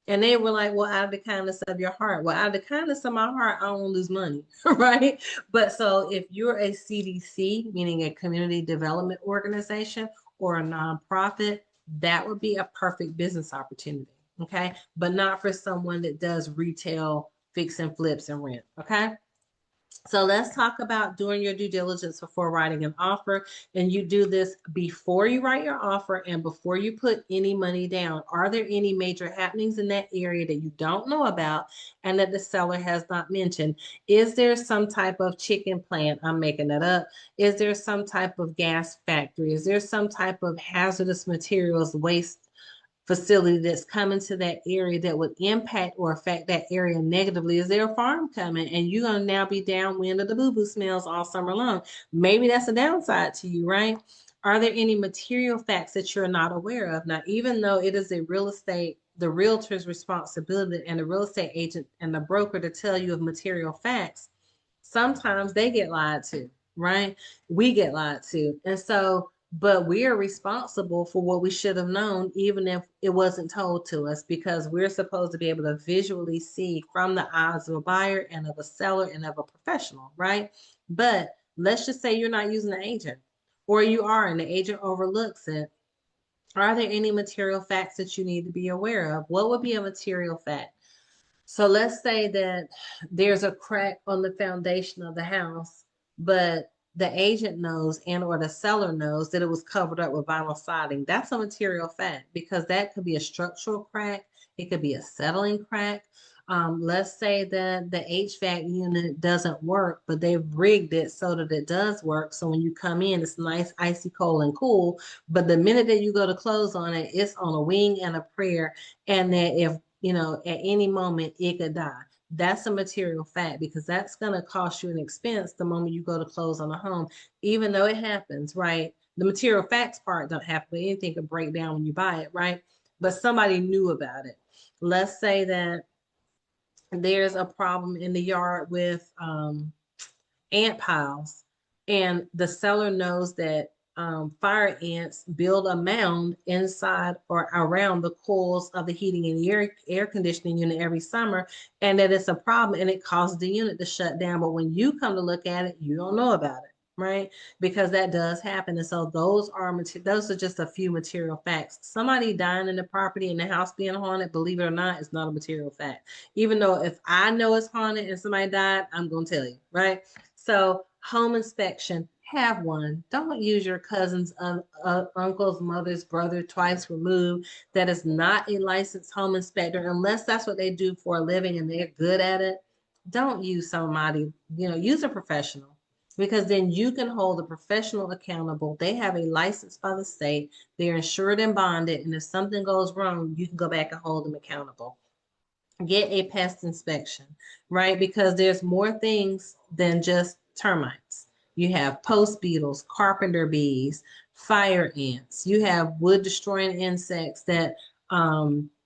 And they were like, well, out of the kindness of your heart. Well, out of the kindness of my heart, I don't want to lose money, right? But so if you're a CDC, meaning a community development organization or a nonprofit, that would be a perfect business opportunity, okay? But not for someone that does retail fix and flips and rent, okay? So let's talk about doing your due diligence before writing an offer. And you do this before you write your offer and before you put any money down. Are there any major happenings in that area that you don't know about and that the seller has not mentioned? Is there some type of chicken plant? I'm making that up. Is there some type of gas factory? Is there some type of hazardous materials waste facility that's coming to that area that would impact or affect that area negatively? Is there a farm coming and you're going to now be downwind of the boo-boo smells all summer long? Maybe that's a downside to you, right? Are there any material facts that you're not aware of? Now, even though it is the realtor's responsibility and the real estate agent and the broker to tell you of material facts, sometimes they get lied to, right? We get lied to. And so, but we are responsible for what we should have known, even if it wasn't told to us, because we're supposed to be able to visually see from the eyes of a buyer and of a seller and of a professional, right? But let's just say you're not using an agent, or you are, and the agent overlooks it. Are there any material facts that you need to be aware of? What would be a material fact? So let's say that there's a crack on the foundation of the house, but the agent knows and or the seller knows that it was covered up with vinyl siding. That's a material fact because that could be a structural crack. It could be a settling crack. Let's say that the HVAC unit doesn't work, but they've rigged it so that it does work. So when you come in, it's nice, icy cold and cool. But the minute that you go to close on it, it's on a wing and a prayer. And that if at any moment it could die. That's a material fact because that's going to cost you an expense the moment you go to close on a home, even though it happens, right? The material facts part don't happen, but anything could break down when you buy it, right? But somebody knew about it. Let's say that there's a problem in the yard with ant piles, and the seller knows that fire ants build a mound inside or around the coils of the heating and air conditioning unit every summer, and that it's a problem and it causes the unit to shut down. But when you come to look at it, you don't know about it, right? Because that does happen. And so those are just a few material facts. Somebody dying in the property and the house being haunted, believe it or not, is not a material fact. Even though if I know it's haunted and somebody died, I'm gonna tell you, right? So home inspection, have one. Don't use your cousin's uncle's mother's brother twice removed that is not a licensed home inspector, unless that's what they do for a living and they're good at it. Don't use somebody, use a professional, because then you can hold a professional accountable. They have a license by the state, they're insured and bonded, and if something goes wrong, you can go back and hold them accountable. Get a pest inspection, right? Because there's more things than just termites. You have post beetles, carpenter bees, fire ants. You have wood destroying insects that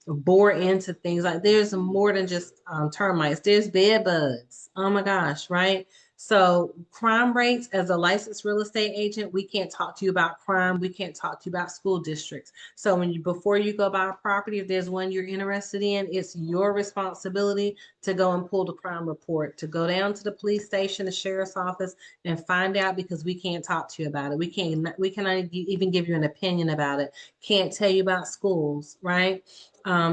bore into things. Like there's more than just termites. There's bed bugs. Oh my gosh, right? So crime rates, as a licensed real estate agent, we can't talk to you about crime. We can't talk to you about school districts. So before you go buy a property, if there's one you're interested in, it's your responsibility to go and pull the crime report, to go down to the police station, the sheriff's office, and find out, because we can't talk to you about it. We cannot even give you an opinion about it. Can't tell you about schools, right?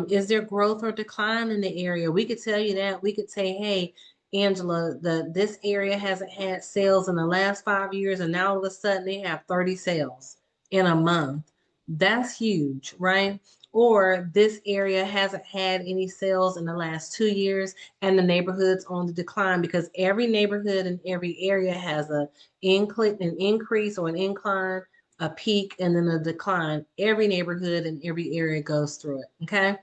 Is there growth or decline in the area? We could tell you that. We could say, hey, Angela, this area hasn't had sales in the last 5 years, and now all of a sudden they have 30 sales in a month. That's huge, right? Or this area hasn't had any sales in the last 2 years and the neighborhood's on the decline, because every neighborhood and every area has an increase or an incline, a peak, and then a decline. Every neighborhood and every area goes through it, okay?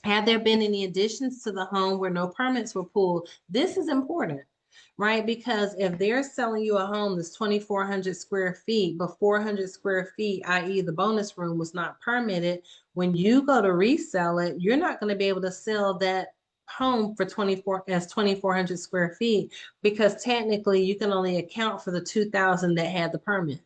Have there been any additions to the home where no permits were pulled? This is important, right? Because if they're selling you a home that's 2,400 square feet, but 400 square feet, i.e. the bonus room, was not permitted, when you go to resell it, you're not going to be able to sell that home for 2,400 square feet, because technically you can only account for the 2,000 that had the permit.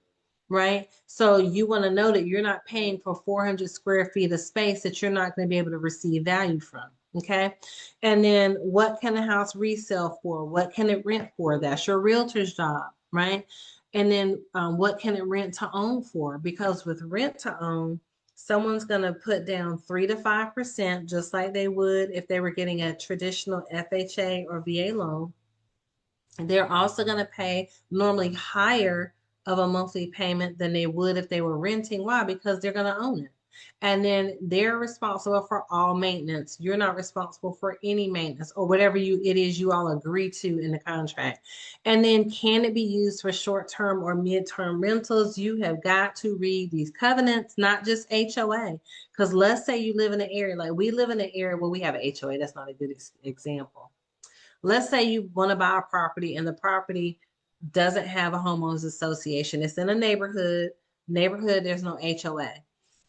Right? So you want to know that you're not paying for 400 square feet of space that you're not going to be able to receive value from. Okay. And then what can a house resell for? What can it rent for? That's your realtor's job, right? And then what can it rent to own for? Because with rent to own, someone's going to put down 3 to 5%, just like they would if they were getting a traditional FHA or VA loan. They're also going to pay normally higher of a monthly payment than they would if they were renting. Why? Because they're going to own it. And then they're responsible for all maintenance. You're not responsible for any maintenance or whatever it is you all agree to in the contract. And then can it be used for short-term or mid-term rentals? You have got to read these covenants, not just HOA. Because let's say you live in an area, like we live in an area where we have an HOA. That's not a good example. Let's say you want to buy a property and the property doesn't have a homeowners association. It's in a neighborhood, there's no HOA.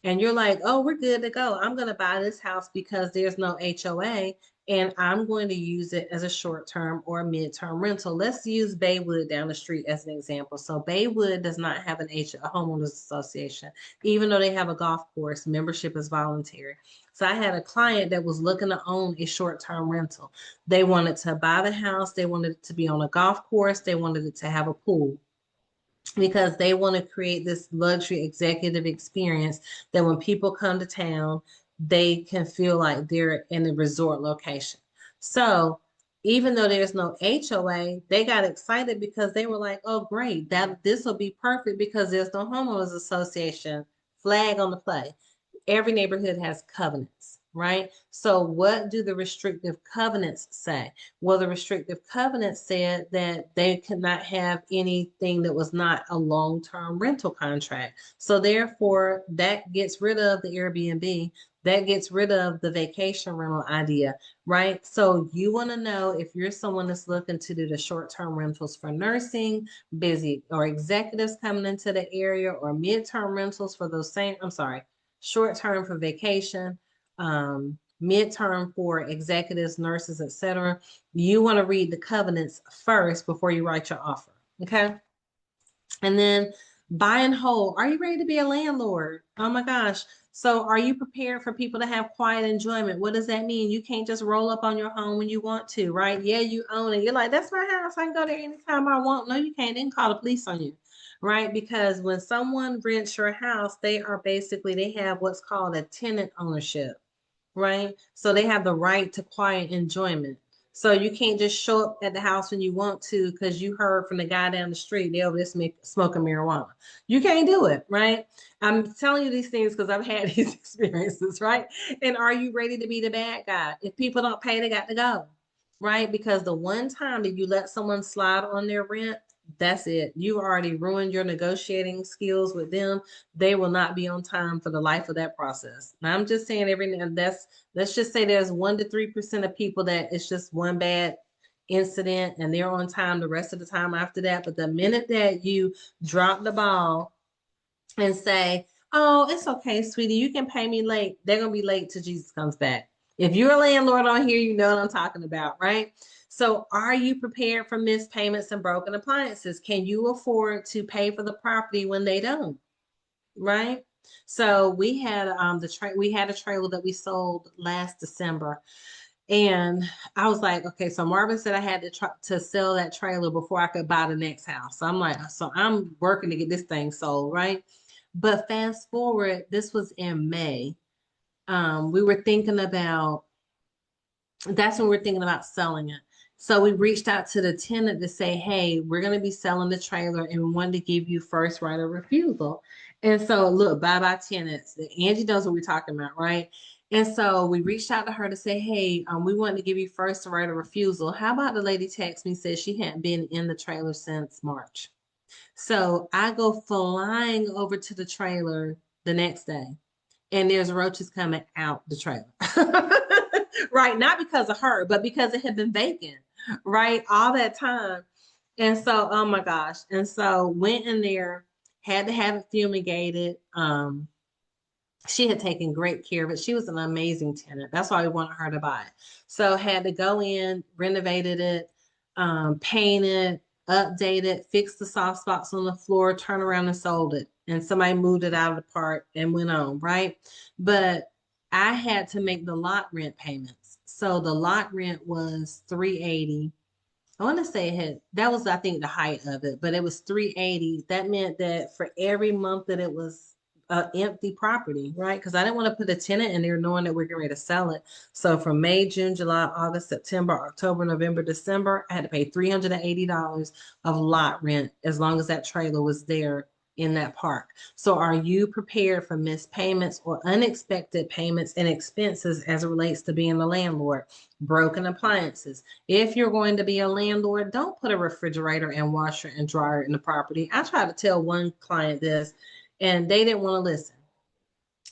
And you're like, oh, we're good to go. I'm going to buy this house because there's no HOA and I'm going to use it as a short-term or mid-term rental. Let's use Baywood down the street as an example. So Baywood does not have a homeowners association, even though they have a golf course. Membership is voluntary. So I had a client that was looking to own a short-term rental. They wanted to buy the house. They wanted it to be on a golf course. They wanted it to have a pool, because they want to create this luxury executive experience that when people come to town, they can feel like they're in a resort location. So even though there's no HOA, they got excited because they were like, oh, great, this will be perfect because there's no homeowners association. Flag on the play. Every neighborhood has covenants, right? So what do the restrictive covenants say? Well, the restrictive covenants said that they could not have anything that was not a long-term rental contract. So therefore, that gets rid of the Airbnb. That gets rid of the vacation rental idea, right? So you want to know if you're someone that's looking to do the short-term rentals for nursing, busy, or executives coming into the area, or mid-term rentals for those short-term for vacation, mid-term for executives, nurses, etc. You want to read the covenants first before you write your offer, okay? And then Buy and hold. Are you ready to be a landlord? Oh my gosh. So are you prepared for people to have quiet enjoyment? What does that mean? You can't just roll up on your home when you want to, right? Yeah, you own it. You're like, that's my house. I can go there anytime I want. No, you can't. They can call the police on you, right? Because when someone rents your house, they are basically, they have what's called a tenant ownership, right? So they have the right to quiet enjoyment. So you can't just show up at the house when you want to because you heard from the guy down the street they over there smoking marijuana. You can't do it, right? I'm telling you these things because I've had these experiences, right? And are you ready to be the bad guy? If people don't pay, they got to go, right? Because the one time that you let someone slide on their rent, that's it. You already ruined your negotiating skills with them. They will not be on time for the life of that process. Now, I'm just saying every now that's let's just say there's 1 to 3% of people that it's just one bad incident and they're on time the rest of the time after that. But the minute that you drop the ball and say, oh, it's okay, sweetie, you can pay me late, they're gonna be late till Jesus comes back. If you're a landlord on here, you know what I'm talking about, right? So are you prepared for missed payments and broken appliances? Can you afford to pay for the property when they don't? Right? So we had a trailer that we sold last December, and I was like, okay, so Marvin said I had to try to sell that trailer before I could buy the next house. So I'm like, so I'm working to get this thing sold, right? But fast forward, this was in May. We were thinking about that's when we're thinking about selling it. So we reached out to the tenant to say, hey, we're going to be selling the trailer and we wanted to give you first right of refusal. And so, look, bye bye tenants. Angie knows what we're talking about, right? And so we reached out to her to say, hey, we want to give you first right of refusal. How about the lady text me, said she hadn't been in the trailer since March. So I go flying over to the trailer the next day and there's roaches coming out the trailer. Right? Not because of her, but because it had been vacant, right? All that time. And so, oh my gosh. And so went in there, had to have it fumigated. She had taken great care of it. She was an amazing tenant. That's why we wanted her to buy it. So had to go in, renovated it, painted, updated, fixed the soft spots on the floor, turn around and sold it. And somebody moved it out of the park and went on, right? But I had to make the lot rent payments. So the lot rent was 380. I want to say it had that was I think the height of it, but it was 380. That meant that for every month that it was empty property, right? Because I didn't want to put a tenant in there knowing that we're getting ready to sell it. So from May, June, July, August, September, October, November, December, I had to pay $380 of lot rent as long as that trailer was there in that park. So are you prepared for missed payments or unexpected payments and expenses as it relates to being a landlord? Broken appliances. If you're going to be a landlord, don't put a refrigerator and washer and dryer in the property. I tried to tell one client this and they didn't want to listen.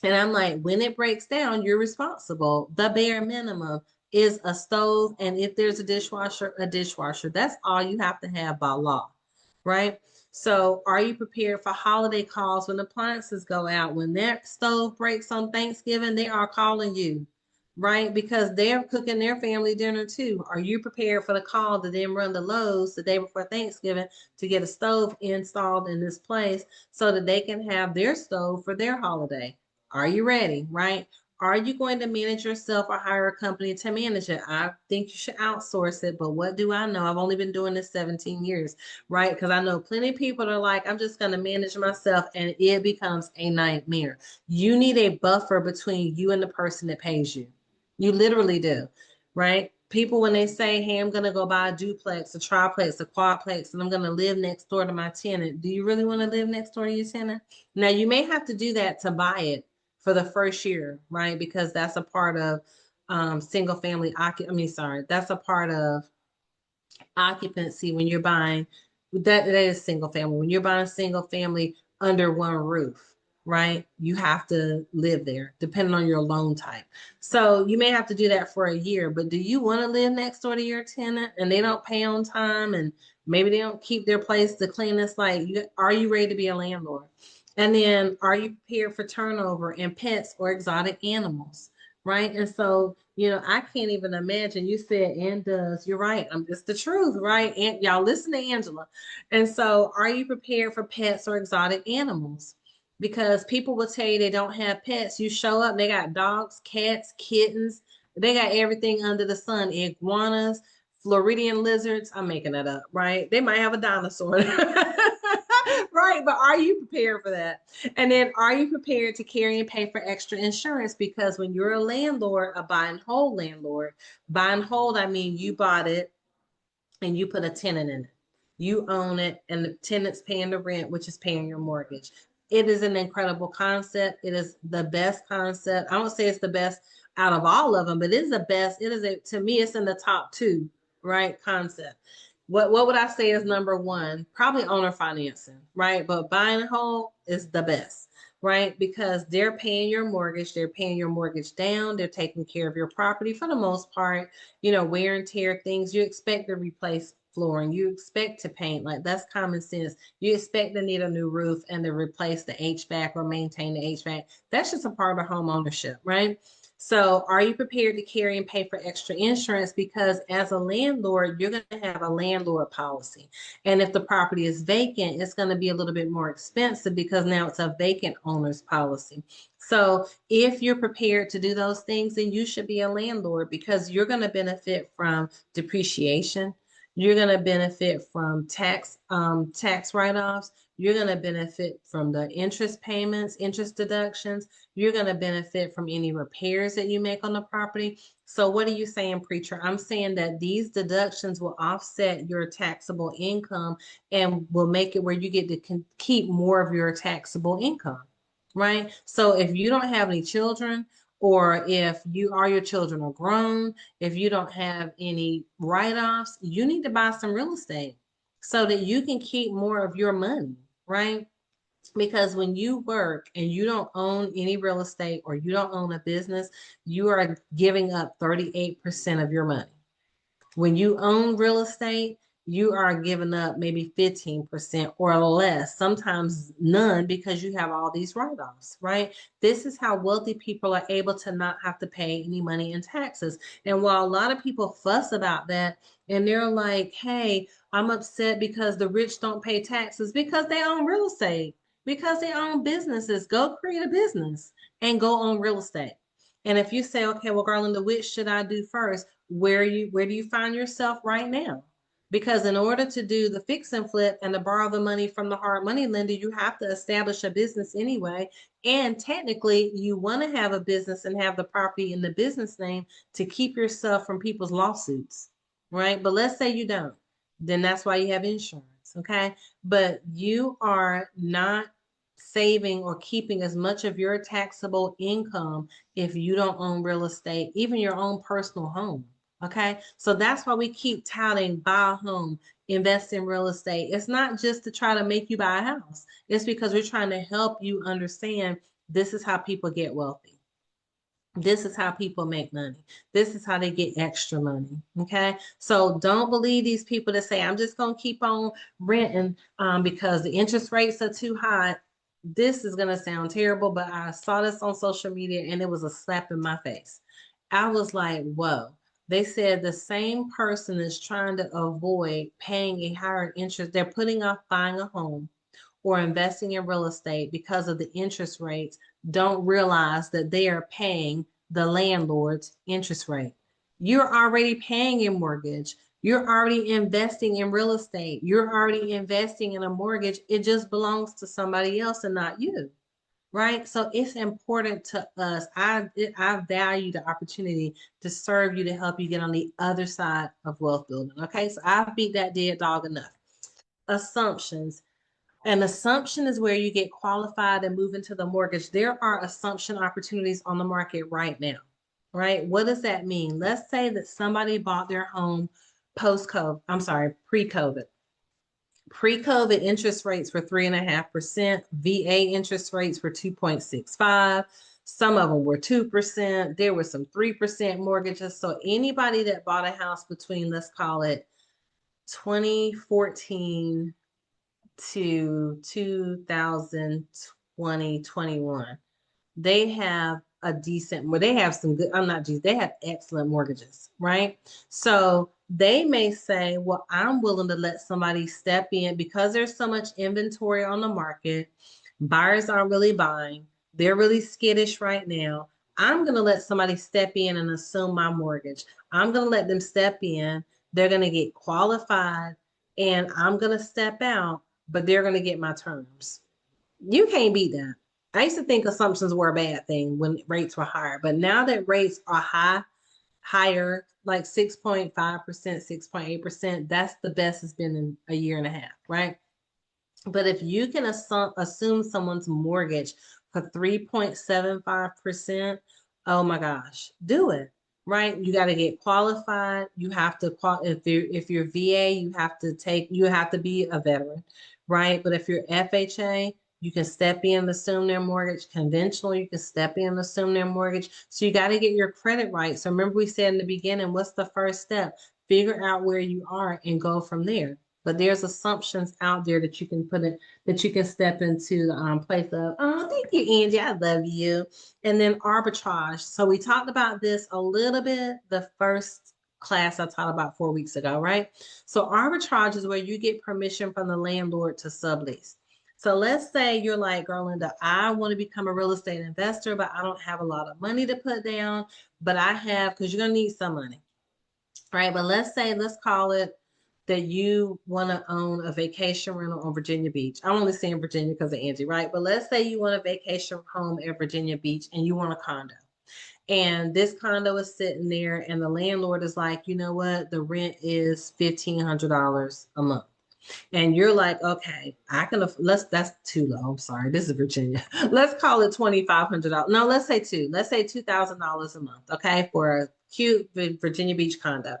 And I'm like, when it breaks down, you're responsible. The bare minimum is a stove. And if there's a dishwasher, a dishwasher. That's all you have to have by law, right? So are you prepared for holiday calls when appliances go out? When that stove breaks on Thanksgiving, they are calling you, right? Because they're cooking their family dinner too. Are you prepared for the call to then run the Lowe's the day before Thanksgiving to get a stove installed in this place so that they can have their stove for their holiday? Are you ready, right? Are you going to manage yourself or hire a company to manage it? I think you should outsource it, but what do I know? I've only been doing this 17 years, right? Because I know plenty of people are like, I'm just going to manage myself, and it becomes a nightmare. You need a buffer between you and the person that pays you. You literally do, right? People, when they say, hey, I'm going to go buy a duplex, a triplex, a quadplex, and I'm going to live next door to my tenant. Do you really want to live next door to your tenant? Now, you may have to do that to buy it for the first year, right? Because that's a part of single family, that's a part of occupancy when you're buying that is single family. When you're buying single family under one roof, right? You have to live there depending on your loan type. So you may have to do that for a year, but do you want to live next door to your tenant and they don't pay on time and maybe they don't keep their place the cleanest? Are you ready to be a landlord? And then are you prepared for turnover and pets or exotic animals? Right. And so You know, I can't even imagine. You said and does. You're right. It's the truth, right? And y'all listen to Angela. And so, are you prepared for pets or exotic animals? Because people will tell you they don't have pets. You show up, they got dogs, cats, kittens. They got everything under the sun. Iguanas, Floridian lizards. I'm making that up, right? They might have a dinosaur. Right, but are you prepared for that? And then are you prepared to carry and pay for extra insurance? Because when you're a landlord, a buy and hold landlord, buy and hold, I mean you bought it and you put a tenant in it. You own it and the tenant's paying the rent, which is paying your mortgage. It is an incredible concept. It is the best concept. I don't say it's the best out of all of them, but it is the best. It is to me, it's in the top two, right? Concept. What would I say is number one? Probably owner financing, right? But buying a home is the best, right? Because they're paying your mortgage down, they're taking care of your property for the most part, you know, wear and tear things. You expect to replace flooring, you expect to paint, like that's common sense. You expect to need a new roof and to replace the HVAC or maintain the HVAC. That's just a part of home ownership, right? So, are you prepared to carry and pay for extra insurance? Because as a landlord, you're going to have a landlord policy. And if the property is vacant, it's going to be a little bit more expensive because now it's a vacant owner's policy. So, if you're prepared to do those things, then you should be a landlord because you're going to benefit from depreciation. You're going to benefit from tax write-offs. You're going to benefit from the interest payments, interest deductions. You're going to benefit from any repairs that you make on the property. So what are you saying, preacher? I'm saying that these deductions will offset your taxable income and will make it where you get to keep more of your taxable income, right? So if you don't have any children, or if your children are grown, if you don't have any write-offs, you need to buy some real estate so that you can keep more of your money, right? Because when you work and you don't own any real estate or you don't own a business, you are giving up 38% of your money. When you own real estate, you are giving up maybe 15% or less, sometimes none, because you have all these write-offs, right? This is how wealthy people are able to not have to pay any money in taxes. And while a lot of people fuss about that and they're like, hey, I'm upset because the rich don't pay taxes because they own real estate, because they own businesses. Go create a business and go own real estate. And if you say, okay, well, Garland, which should I do first? Where do you find yourself right now? Because in order to do the fix and flip and to borrow the money from the hard money lender, you have to establish a business anyway. And technically, you want to have a business and have the property in the business name to keep yourself from people's lawsuits, right? But let's say you don't, then that's why you have insurance, okay? But you are not saving or keeping as much of your taxable income if you don't own real estate, even your own personal home. Okay. So that's why we keep touting buy a home, invest in real estate. It's not just to try to make you buy a house. It's because we're trying to help you understand this is how people get wealthy. This is how people make money. This is how they get extra money. Okay. So don't believe these people that say, I'm just going to keep on renting because the interest rates are too high. This is going to sound terrible, but I saw this on social media and it was a slap in my face. I was like, whoa. They said the same person is trying to avoid paying a higher interest. They're putting off buying a home or investing in real estate because of the interest rates, don't realize that they are paying the landlord's interest rate. You're already paying your mortgage. You're already investing in real estate. You're already investing in a mortgage. It just belongs to somebody else and not you. Right. So it's important to us. I value the opportunity to serve you, to help you get on the other side of wealth building. Okay. So I've beat that dead dog enough. Assumptions. An assumption is where you get qualified and move into the mortgage. There are assumption opportunities on the market right now, right? What does that mean? Let's say that somebody bought their home pre-COVID. Pre-COVID interest rates were 3.5%. VA interest rates were 2.65. Some of them were 2%. There were some 3% mortgages. So anybody that bought a house between, let's call it 2014 to 2020, 21, they have a decent, well, they have some good, I'm not decent, they have excellent mortgages, right? So they may say, well, I'm willing to let somebody step in because there's so much inventory on the market. Buyers aren't really buying. They're really skittish right now. I'm going to let somebody step in and assume my mortgage. I'm going to let them step in. They're going to get qualified and I'm going to step out, but they're going to get my terms. You can't beat that. I used to think assumptions were a bad thing when rates were higher, but now that rates are higher, like 6.5%, 6.8%, that's the best it's been in a year and a half, right? But if you can assume someone's mortgage for 3.75%, oh my gosh, do it. Right? You got to get qualified. You have to if you're VA, you have to be a veteran, right? But if you're FHA, you can step in and assume their mortgage. Conventional, you can step in and assume their mortgage. So you got to get your credit right. So remember we said in the beginning, what's the first step? Figure out where you are and go from there. But there's assumptions out there that you can put in, that you can step into the place of, oh, thank you, Angie, I love you. And then arbitrage. So we talked about this a little bit the first class I taught about 4 weeks ago, right? So arbitrage is where you get permission from the landlord to sublease. So let's say you're like, girl, Linda, I want to become a real estate investor, but I don't have a lot of money to put down, but I have, because you're going to need some money, right? But let's call it that you want to own a vacation rental on Virginia Beach. I'm only saying Virginia because of Angie, right? But let's say you want a vacation home at Virginia Beach and you want a condo. And this condo is sitting there and the landlord is like, you know what? The rent is $1,500 a month. And you're like, okay, that's too low. I'm sorry. This is Virginia. Let's call it $2,500. No, let's say $2,000 a month. Okay. For a cute Virginia Beach condo.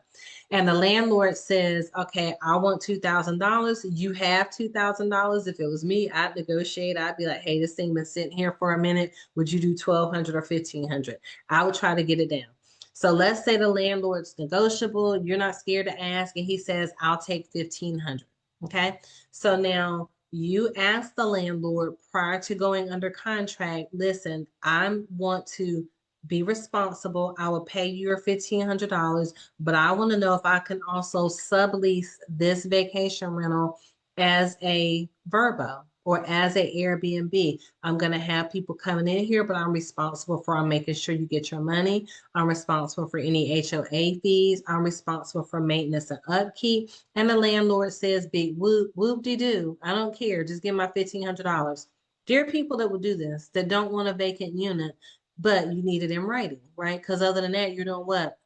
And the landlord says, okay, I want $2,000. You have $2,000. If it was me, I'd negotiate. I'd be like, hey, this thing been sitting here for a minute. Would you do 1,200 or 1,500? I would try to get it down. So let's say the landlord's negotiable. You're not scared to ask. And he says, I'll take 1,500. Okay. So now you ask the landlord prior to going under contract, listen, I want to be responsible. I will pay you your $1,500, but I want to know if I can also sublease this vacation rental as a VRBO or as a Airbnb. I'm going to have people coming in here, but I'm responsible for making sure you get your money. I'm responsible for any HOA fees. I'm responsible for maintenance and upkeep. And the landlord says, big whoop, whoop-de-doo. I don't care. Just give my $1,500. There are people that will do this that don't want a vacant unit, but you need it in writing, right? Because other than that, you're doing what?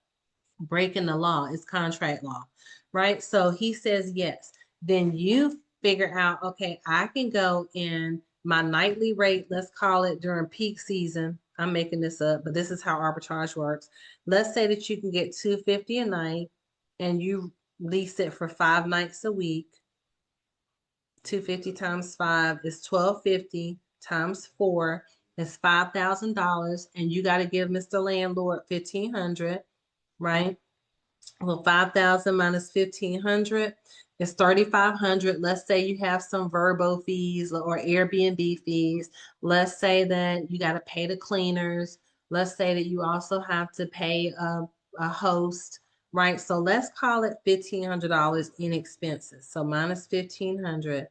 Breaking the law. It's contract law, right? So he says yes. Then you figure out, okay, I can go in my nightly rate, let's call it during peak season. I'm making this up, but this is how arbitrage works. Let's say that you can get $250 a night and you lease it for 5 nights a week. 250 times 5 is 1,250 times 4 is $5,000, and you got to give Mr. Landlord 1,500, right? Well, 5,000 minus 1,500 is 3,500. Let's say you have some VRBO fees or Airbnb fees. Let's say that you got to pay the cleaners. Let's say that you also have to pay a host, right? So let's call it $1,500 in expenses. So minus 1,500,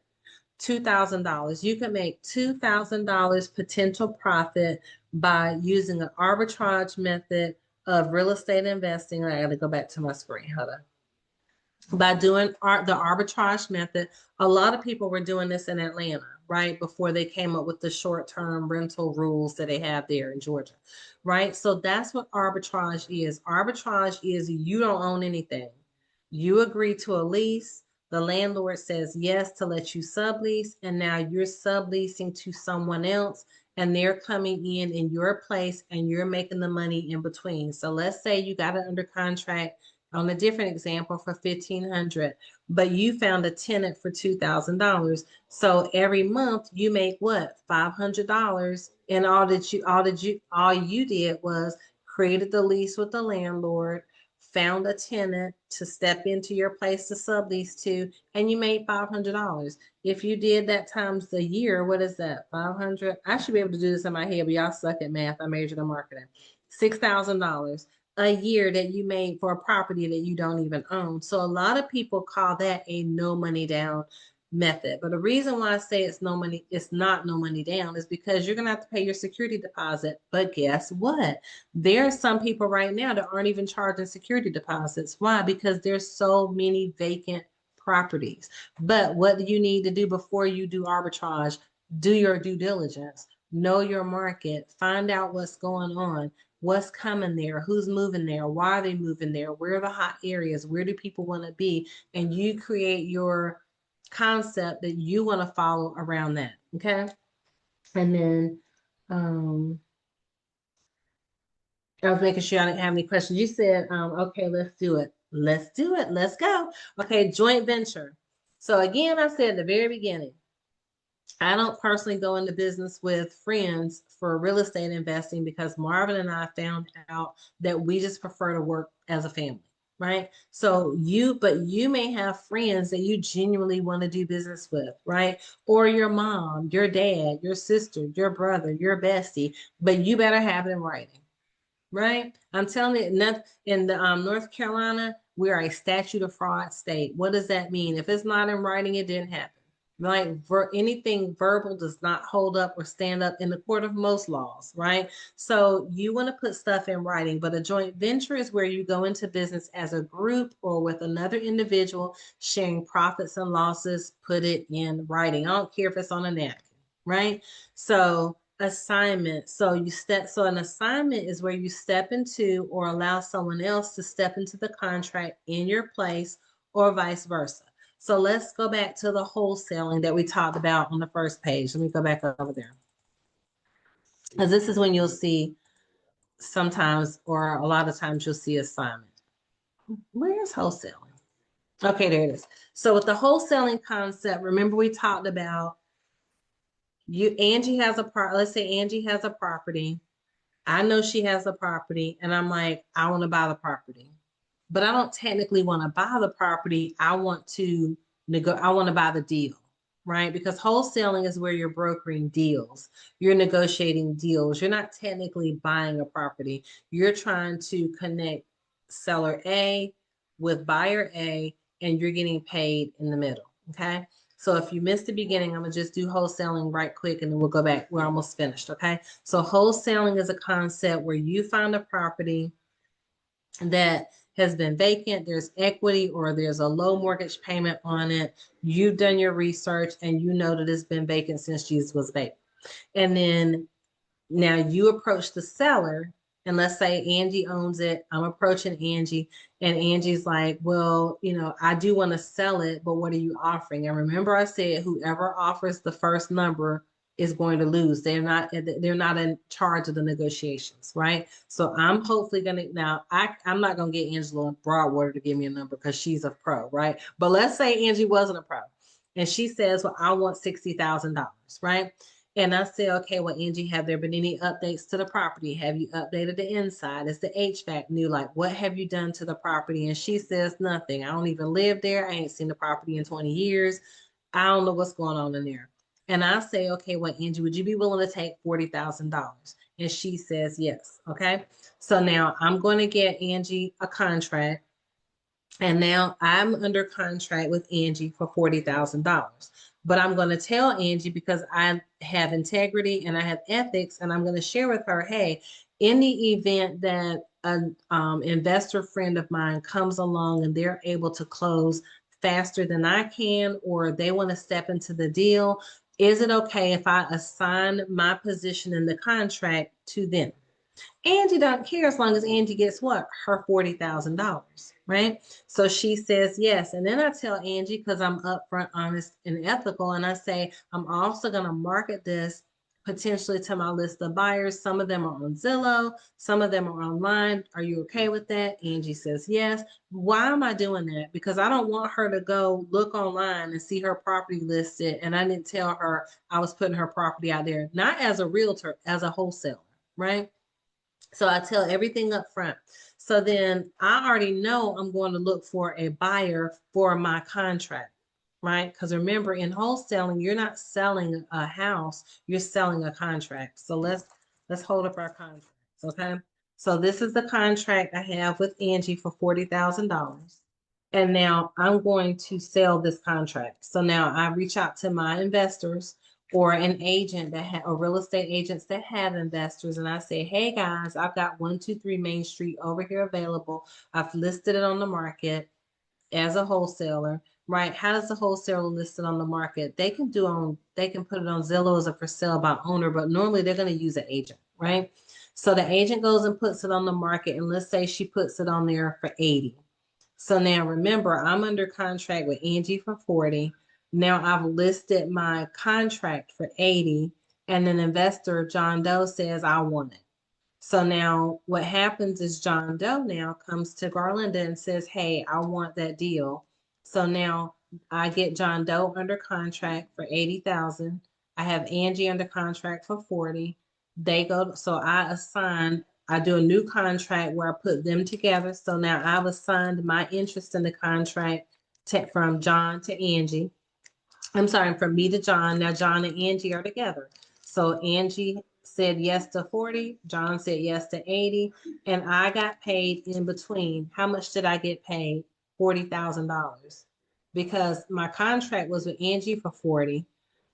$2,000. You can make $2,000 potential profit by using an arbitrage method of real estate investing. I got to go back to my screen. Hold on. By doing the arbitrage method, a lot of people were doing this in Atlanta, right? Before they came up with the short-term rental rules that they have there in Georgia, right? So that's what arbitrage is. Arbitrage is you don't own anything. You agree to a lease. The landlord says yes to let you sublease, and now you're subleasing to someone else, and they're coming in your place, and you're making the money in between. So let's say you got it under contract on a different example for 1,500, but you found a tenant for $2,000. So every month you make what? $500, and all you did was created the lease with the landlord, found a tenant to step into your place to sublease to, and you made $500. If you did that times the year, what is that? 500? I should be able to do this in my head, but y'all suck at math. I majored in marketing. $6,000 a year that you made for a property that you don't even own. So a lot of people call that a no money down method. But the reason why I say it's not no money down is because you're gonna have to pay your security deposit. But guess what? There are some people right now that aren't even charging security deposits. Why? Because there's so many vacant properties. But what do you need to do before you do arbitrage? Do your due diligence, know your market, find out what's going on, what's coming there, who's moving there, why are they moving there, where are the hot areas, where do people want to be, and you create your concept that you want to follow around that. Okay. And then I was making sure I didn't have any questions. You said, okay, let's do it. Let's do it. Let's go. Okay, joint venture. So again, I said at the very beginning, I don't personally go into business with friends for real estate investing because Marvin and I found out that we just prefer to work as a family, right? So but you may have friends that you genuinely want to do business with, right? Or your mom, your dad, your sister, your brother, your bestie, but you better have it in writing, right? I'm telling you, in the North Carolina, we are a statute of fraud state. What does that mean? If it's not in writing, it didn't happen. Right? Anything verbal does not hold up or stand up in the court of most laws, right? So you want to put stuff in writing, but a joint venture is where you go into business as a group or with another individual, sharing profits and losses, put it in writing. I don't care if it's on a napkin, right? So assignment. So an assignment is where you step into or allow someone else to step into the contract in your place or vice versa. So let's go back to the wholesaling that we talked about on the first page. Let me go back over there. Because this is when you'll see sometimes, or a lot of times you'll see assignment. Where's wholesaling? Okay, there it is. So with the wholesaling concept, remember we talked about Angie has let's say Angie has a property. I know she has a property and I'm like, I want to buy the property. But I don't technically want to buy the property. I want to buy the deal, right? Because wholesaling is where you're brokering deals. You're negotiating deals. You're not technically buying a property. You're trying to connect seller A with buyer A, and you're getting paid in the middle, okay? So if you missed the beginning, I'm gonna just do wholesaling right quick and then we'll go back. We're almost finished, okay? So wholesaling is a concept where you find a property that has been vacant, there's equity or there's a low mortgage payment on it. You've done your research and you know that it's been vacant since Jesus was vacant. And then now you approach the seller, and let's say Angie owns it. I'm approaching Angie, and Angie's like, well, I do want to sell it, but what are you offering? And remember I said whoever offers the first number is going to lose. They're not in charge of the negotiations, right? So I'm hopefully I'm not gonna get Angela Broadwater to give me a number because she's a pro, right? But let's say Angie wasn't a pro and she says, well, I want $60,000, right? And I say, okay, well, Angie, have there been any updates to the property? Have you updated the inside? Is the HVAC new? Like, what have you done to the property? And she says, nothing. I don't even live there. I ain't seen the property in 20 years. I don't know what's going on in there. And I say, okay, well, Angie, would you be willing to take $40,000? And she says, yes. Okay. So now I'm going to get Angie a contract. And now I'm under contract with Angie for $40,000. But I'm going to tell Angie because I have integrity and I have ethics, and I'm going to share with her, hey, in the event that an investor friend of mine comes along and they're able to close faster than I can, or they want to step into the deal, is it okay if I assign my position in the contract to them? Angie don't care as long as Angie gets what? Her $40,000, right? So she says yes. And then I tell Angie, because I'm upfront, honest, and ethical, and I say, I'm also going to market this potentially to my list of buyers. Some of them are on Zillow, some of them are online. Are you okay with that? Angie says yes. Why am I doing that? Because I don't want her to go look online and see her property listed, and I didn't tell her I was putting her property out there, not as a realtor, as a wholesaler, right? So I tell everything up front. So then I already know I'm going to look for a buyer for my contract, right? Because remember, in wholesaling, you're not selling a house, you're selling a contract. So let's hold up our contracts, okay? So this is the contract I have with Angie for $40,000. And now I'm going to sell this contract. So now I reach out to my investors or an agent that or real estate agents that have investors, and I say, hey guys, I've got 123 Main Street over here available. I've listed it on the market as a wholesaler, right? How does the wholesaler list it on the market? They can put it on Zillow as a for sale by owner, but normally they're going to use an agent, right? So the agent goes and puts it on the market, and let's say she puts it on there for 80. So now remember, I'm under contract with Angie for 40. Now I've listed my contract for 80, and an investor, John Doe, says I want it. So now what happens is John Doe now comes to Garlinda and says, hey, I want that deal. So now I get John Doe under contract for 80,000. I have Angie under contract for 40. They go, so I do a new contract where I put them together. So now I've assigned my interest in the contract from John to Angie. I'm sorry, from me to John. Now John and Angie are together. So Angie said yes to 40, John said yes to 80, and I got paid in between. How much did I get paid? $40,000. Because my contract was with Angie for 40,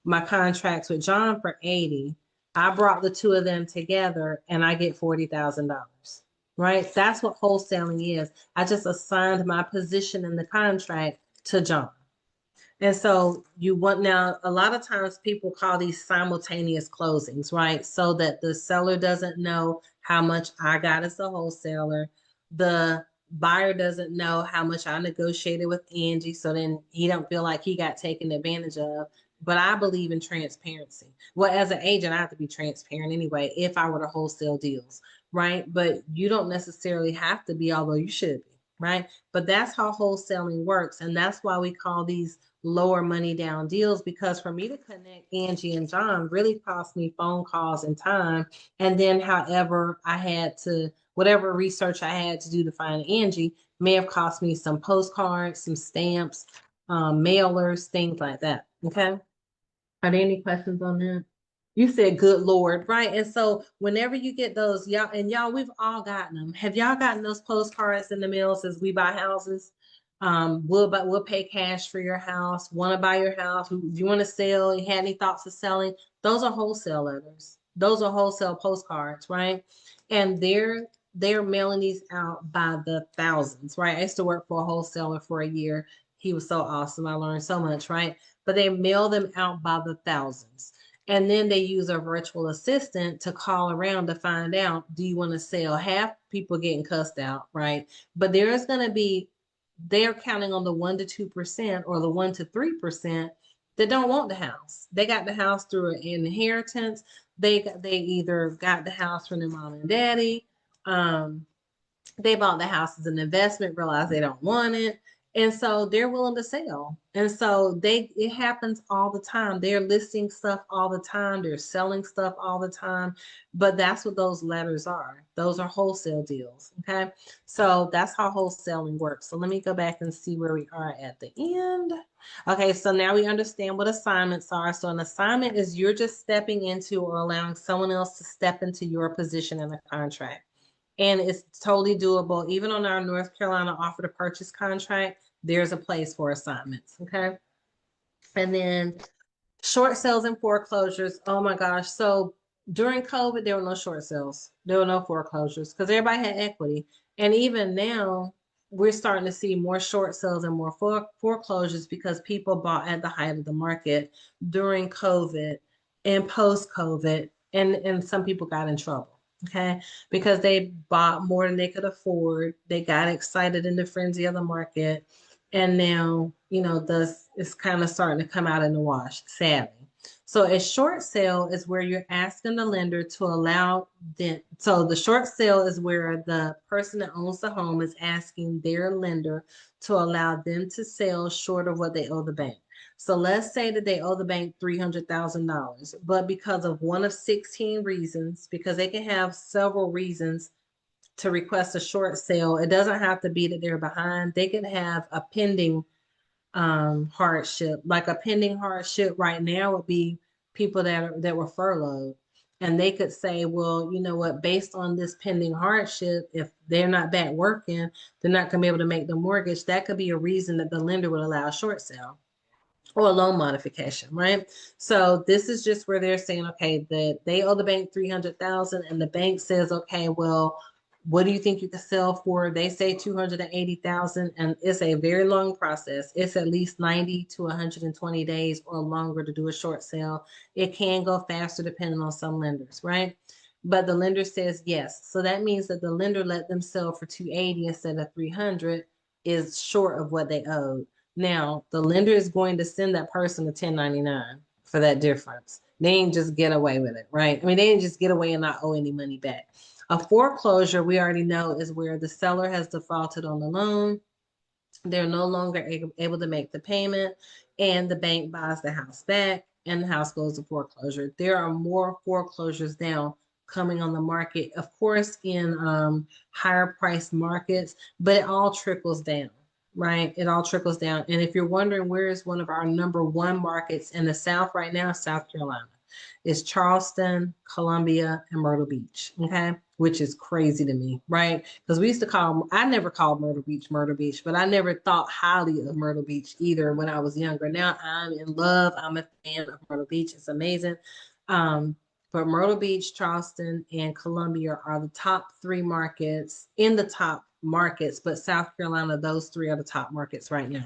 my contract's with John for 80. I brought the two of them together and I get $40,000. Right? That's what wholesaling is. I just assigned my position in the contract to John. And so you want now, a lot of times people call these simultaneous closings, right? So that the seller doesn't know how much I got as a wholesaler. The buyer doesn't know how much I negotiated with Angie. So then he don't feel like he got taken advantage of. But I believe in transparency. Well, as an agent, I have to be transparent anyway if I were to wholesale deals, right? But you don't necessarily have to be, although you should be, right? But that's how wholesaling works. And that's why we call these lower money down deals, because for me to connect Angie and John really cost me phone calls and time. And then however I had to, whatever research I had to do to find Angie may have cost me some postcards, some stamps, mailers, things like that. Okay. Are there any questions on that? You said, good Lord, right? And so whenever you get those, y'all, we've all gotten them. Have y'all gotten those postcards in the mail says we buy houses? We'll pay cash for your house. Want to buy your house? Do you want to sell? You had any thoughts of selling? Those are wholesale letters. Those are wholesale postcards, right? And they're mailing these out by the thousands, right? I used to work for a wholesaler for a year. He was so awesome. I learned so much, right? But they mail them out by the thousands. And then they use a virtual assistant to call around to find out, do you want to sell? Half people getting cussed out, right? But there is going to be, they're counting on the 1 to 2% or the 1 to 3% that don't want the house. They got the house through an inheritance. They either got the house from their mom and daddy. They bought the house as an investment, realized they don't want it. And so they're willing to sell. And so it happens all the time. They're listing stuff all the time. They're selling stuff all the time. But that's what those letters are. Those are wholesale deals. Okay. So that's how wholesaling works. So let me go back and see where we are at the end. Okay. So now we understand what assignments are. So an assignment is you're just stepping into or allowing someone else to step into your position in a contract. And it's totally doable. Even on our North Carolina offer to purchase contract, there's a place for assignments. Okay. And then short sales and foreclosures. Oh my gosh. So during COVID, there were no short sales. There were no foreclosures because everybody had equity. And even now, we're starting to see more short sales and more foreclosures because people bought at the height of the market during COVID and post COVID. And some people got in trouble. Okay. Because they bought more than they could afford. They got excited in the frenzy of the market. And now, thus it's kind of starting to come out in the wash, sadly. So a short sale is where you're asking the lender to allow them. So the short sale is where the person that owns the home is asking their lender to allow them to sell short of what they owe the bank. So let's say that they owe the bank $300,000, but because of one of 16 reasons, because they can have several reasons to request a short sale, it doesn't have to be that they're behind. They can have a pending hardship. Like a pending hardship right now would be people that were furloughed. And they could say, well, you know what, based on this pending hardship, if they're not back working, they're not going to be able to make the mortgage. That could be a reason that the lender would allow a short sale or a loan modification, right? So this is just where they're saying, okay, that they owe the bank 300,000 and the bank says, okay, well, what do you think you could sell for? They say 280,000, and it's a very long process. It's at least 90 to 120 days or longer to do a short sale. It can go faster depending on some lenders, right? But the lender says yes. So that means that the lender let them sell for 280 instead of 300 is short of what they owed. Now, the lender is going to send that person a 1099 for that difference. They ain't just get away with it, right? I mean, they didn't just get away and not owe any money back. A foreclosure, we already know, is where the seller has defaulted on the loan. They're no longer able to make the payment, and the bank buys the house back, and the house goes to foreclosure. There are more foreclosures now coming on the market, of course, in higher priced markets, but it all trickles down, right? It all trickles down. And if you're wondering where is one of our number one markets in the South right now, South Carolina. It's Charleston, Columbia, and Myrtle Beach. Okay. Which is crazy to me, right? Because we used to I never called Myrtle Beach, but I never thought highly of Myrtle Beach either when I was younger. Now I'm in love. I'm a fan of Myrtle Beach. It's amazing. But Myrtle Beach, Charleston, and Columbia are the top three markets in the top markets, but South Carolina, those three are the top markets right now.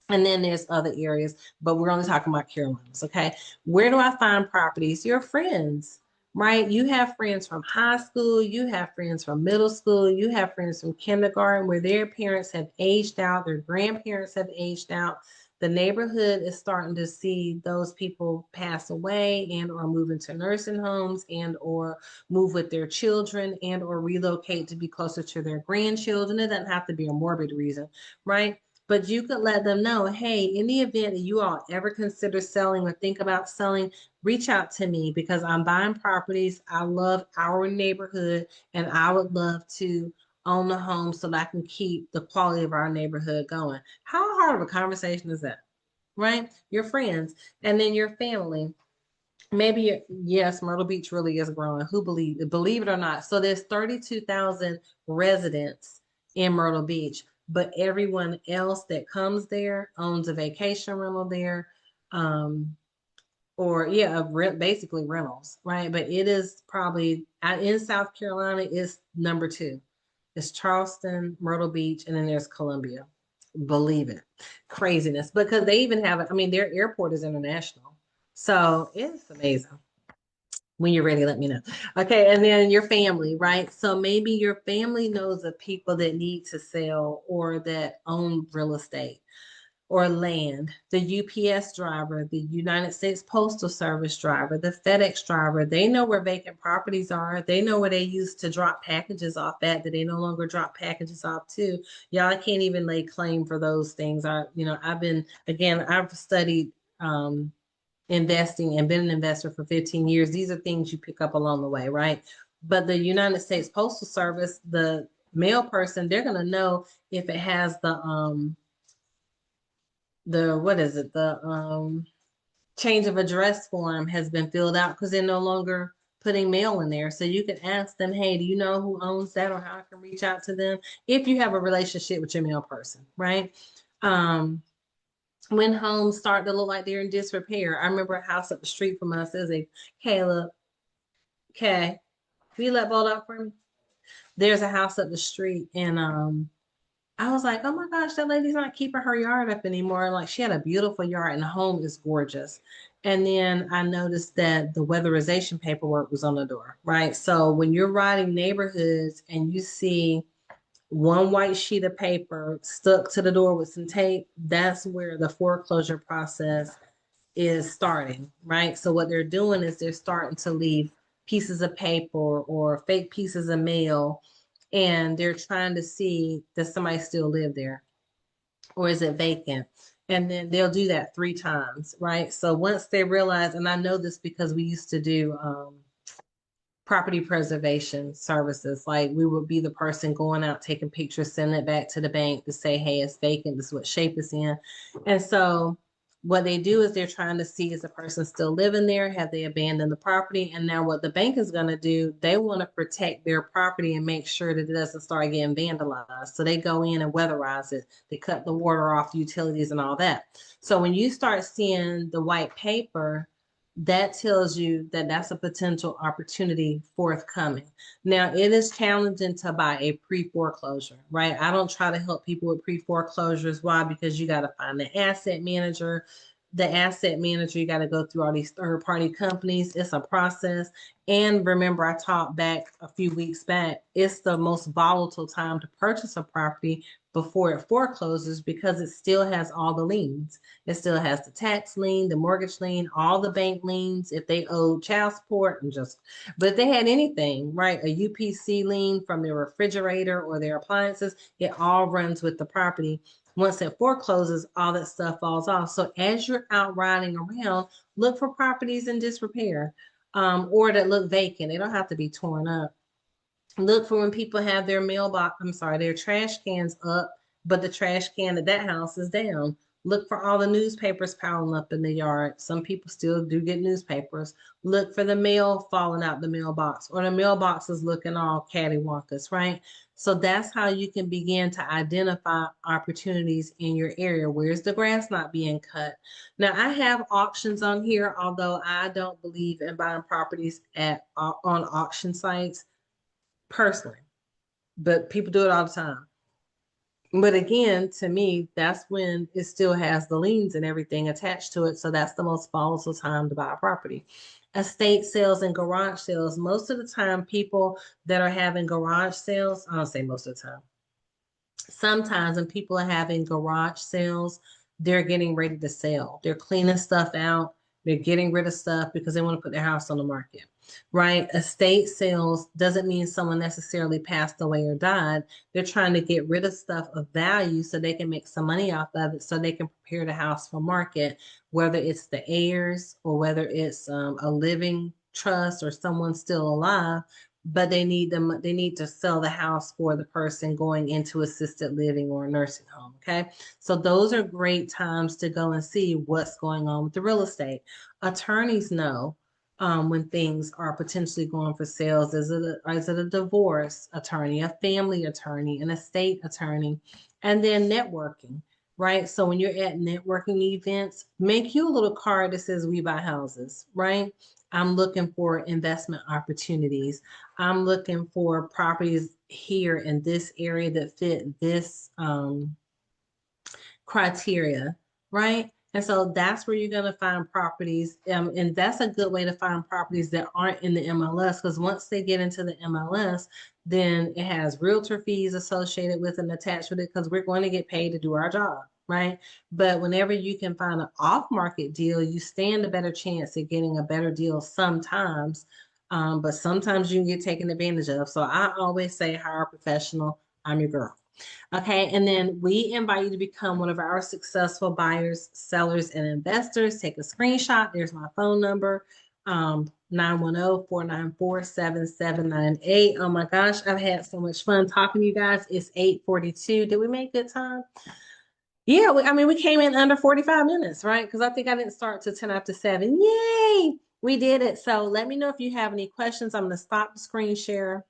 And then there's other areas, but we're only talking about Carolinas, okay? Where do I find properties? Your friends, right? You have friends from high school, you have friends from middle school, you have friends from kindergarten where their parents have aged out, their grandparents have aged out. The neighborhood is starting to see those people pass away and or move into nursing homes and or move with their children and or relocate to be closer to their grandchildren. It doesn't have to be a morbid reason, right? But you could let them know, hey, in the event that you all ever consider selling or think about selling, reach out to me because I'm buying properties. I love our neighborhood and I would love to own a home so that I can keep the quality of our neighborhood going. How hard of a conversation is that? Right? Your friends and then your family. Maybe, yes, Myrtle Beach really is growing. Who believe it or not. So there's 32,000 residents in Myrtle Beach, but everyone else that comes there owns a vacation rental there. Or yeah, basically rentals, right? But it is probably in South Carolina is number two. It's Charleston, Myrtle Beach, and then there's Columbia. Believe it. Craziness. Because they even have, I mean, their airport is international. So it's amazing. When you're ready, let me know. Okay, and then your family, right? So maybe your family knows of people that need to sell or that own real estate or land. The UPS driver, the United States Postal Service driver, the FedEx driver, they know where vacant properties are. They know where they used to drop packages off at that they no longer drop packages off to. Y'all can't even lay claim for those things. I've studied investing and been an investor for 15 years. These are things you pick up along the way, right? But the United States Postal Service, the mail person, they're going to know if it has what is it? The change of address form has been filled out because they're no longer putting mail in there. So you can ask them, hey, do you know who owns that or how I can reach out to them if you have a relationship with your mail person, right? When homes start to look like they're in disrepair. I remember a house up the street from us. There's a Caleb. Okay. Can you let Bolt up for me? There's a house up the street and I was like, oh my gosh, that lady's not keeping her yard up anymore. Like she had a beautiful yard and the home is gorgeous. And then I noticed that the weatherization paperwork was on the door, right? So when you're riding neighborhoods and you see one white sheet of paper stuck to the door with some tape, that's where the foreclosure process is starting, right? So what they're doing is they're starting to leave pieces of paper or fake pieces of mail, and they're trying to see does somebody still live there or is it vacant? And then they'll do that 3 times, right? So once they realize, and I know this because we used to do property preservation services. Like we would be the person going out, taking pictures, sending it back to the bank to say, hey, it's vacant. This is what shape it's in. And so what they do is they're trying to see is the person still living there? Have they abandoned the property? And now what the bank is going to do, they want to protect their property and make sure that it doesn't start getting vandalized. So they go in and weatherize it. They cut the water off, utilities and all that. So when you start seeing the white paper, that tells you that that's a potential opportunity forthcoming. Now, it is challenging to buy a pre-foreclosure, right? I don't try to help people with pre-foreclosures. Why? Because you got to find the asset manager. The asset manager, you got to go through all these third-party companies. It's a process. And remember, I talked back a few weeks back, it's the most volatile time to purchase a property before it forecloses because it still has all the liens. It still has the tax lien, the mortgage lien, all the bank liens, if they owe child support and just, but if they had anything, right, a UPC lien from their refrigerator or their appliances, it all runs with the property. Once it forecloses, all that stuff falls off. So as you're out riding around, look for properties in disrepair or that look vacant. They don't have to be torn up. Look for when people have their their trash cans up, but the trash can at that house is down. Look for all the newspapers piling up in the yard. Some people still do get newspapers. Look for the mail falling out the mailbox, or the mailbox is looking all cattywampus, right? So that's how you can begin to identify opportunities in your area. Where's the grass not being cut? Now, I have auctions on here, although I don't believe in buying properties on auction sites personally, but people do it all the time. But again, to me, that's when it still has the liens and everything attached to it. So that's the most volatile time to buy a property. Estate sales and garage sales. Most of the time, people that are having garage sales, I don't say most of the time, sometimes when people are having garage sales, they're getting ready to sell. They're cleaning stuff out. They're getting rid of stuff because they want to put their house on the market, right? Estate sales doesn't mean someone necessarily passed away or died. They're trying to get rid of stuff of value so they can make some money off of it so they can prepare the house for market, whether it's the heirs or whether it's a living trust or someone still alive, but they need to sell the house for the person going into assisted living or a nursing home. Okay. So those are great times to go and see what's going on with the real estate. Attorneys know when things are potentially going for sales. Is it a divorce attorney, a family attorney, an estate attorney, and then networking, right? So when you're at networking events, make you a little card that says "We Buy Houses," right? I'm looking for investment opportunities. I'm looking for properties here in this area that fit this criteria, right? And so that's where you're going to find properties. And that's a good way to find properties that aren't in the MLS, because once they get into the MLS, then it has realtor fees associated with and attached with it, because we're going to get paid to do our job, right? But whenever you can find an off-market deal, you stand a better chance at getting a better deal sometimes. But sometimes you can get taken advantage of. So I always say hire a professional. I'm your girl. Okay, and then we invite you to become one of our successful buyers, sellers, and investors. Take a screenshot. There's my phone number, 910-494-7798. Oh my gosh, I've had so much fun talking to you guys. It's 8:42. Did we make good time? Yeah, we came in under 45 minutes, right? Because I think I didn't start till 10 after 7. Yay! We did it. So let me know if you have any questions. I'm going to stop the screen share.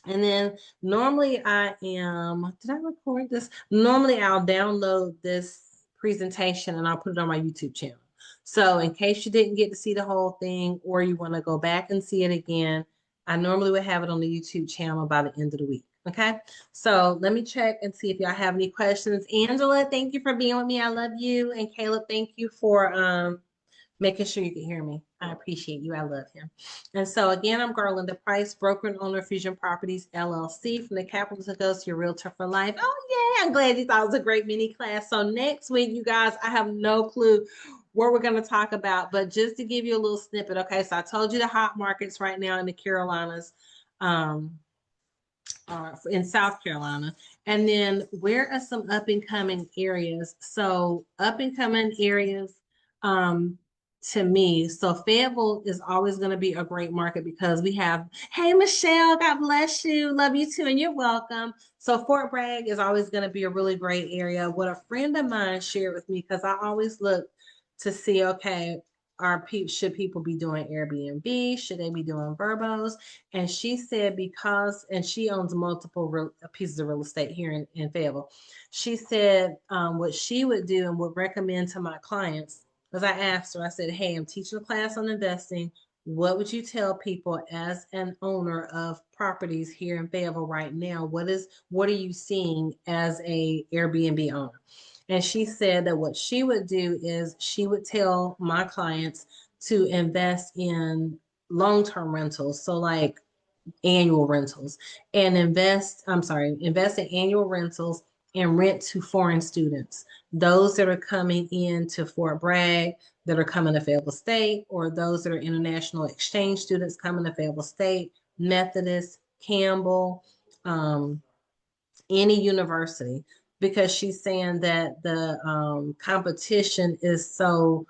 And then normally did I record this? Normally I'll download this presentation and I'll put it on my YouTube channel. So in case you didn't get to see the whole thing or you want to go back and see it again, I normally would have it on the YouTube channel by the end of the week. Okay. So let me check and see if y'all have any questions. Angela, thank you for being with me. I love you. And Caleb, thank you for making sure you can hear me. I appreciate you. I love him. And so again, I'm Garlinda Price, broker and owner of Fusion Properties, LLC, from the capital to go to your realtor for life. Oh yeah, I'm glad you thought it was a great mini class. So next week, you guys, I have no clue what we're going to talk about, but just to give you a little snippet. Okay, so I told you the hot markets right now in the Carolinas, in South Carolina. And then where are some up and coming areas? So up and coming areas, to me. So Fayetteville is always going to be a great market because we have, hey, Michelle, God bless you. Love you too. And you're welcome. So Fort Bragg is always going to be a really great area. What a friend of mine shared with me, because I always look to see, okay, should people be doing Airbnb? Should they be doing Verbos? And she said, and she owns multiple pieces of real estate here in Fayetteville. She said what she would do and would recommend to my clients, because I asked her, I said, hey, I'm teaching a class on investing. What would you tell people as an owner of properties here in Fayetteville right now? What are you seeing as a Airbnb owner? And she said that what she would do is she would tell my clients to invest in long-term rentals. So like annual rentals and invest in annual rentals and rent to foreign students, those that are coming into Fort Bragg, that are coming to Fayetteville State, or those that are international exchange students coming to Fayetteville State, Methodist, Campbell, um, any university, because she's saying that the competition is so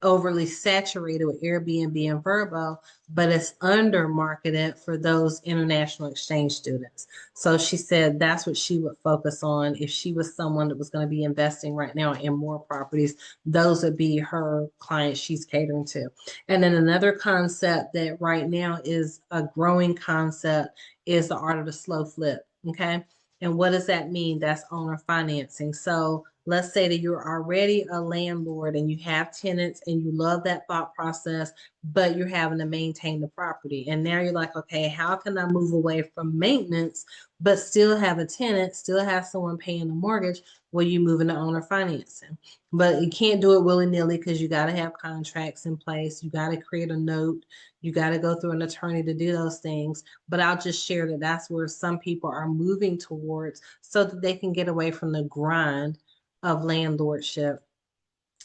overly saturated with Airbnb and Vrbo, but it's under marketed for those international exchange students. So she said that's what she would focus on if she was someone that was going to be investing right now in more properties. Those would be her clients she's catering to. And then another concept that right now is a growing concept is the art of the slow flip. Okay. And what does that mean? That's owner financing. So let's say that you're already a landlord and you have tenants and you love that thought process, but you're having to maintain the property. And now you're like, okay, how can I move away from maintenance, but still have a tenant, still have someone paying the mortgage? Well, you move into owner financing. But you can't do it willy-nilly because you got to have contracts in place. You got to create a note. You got to go through an attorney to do those things. But I'll just share that that's where some people are moving towards so that they can get away from the grind of landlordship.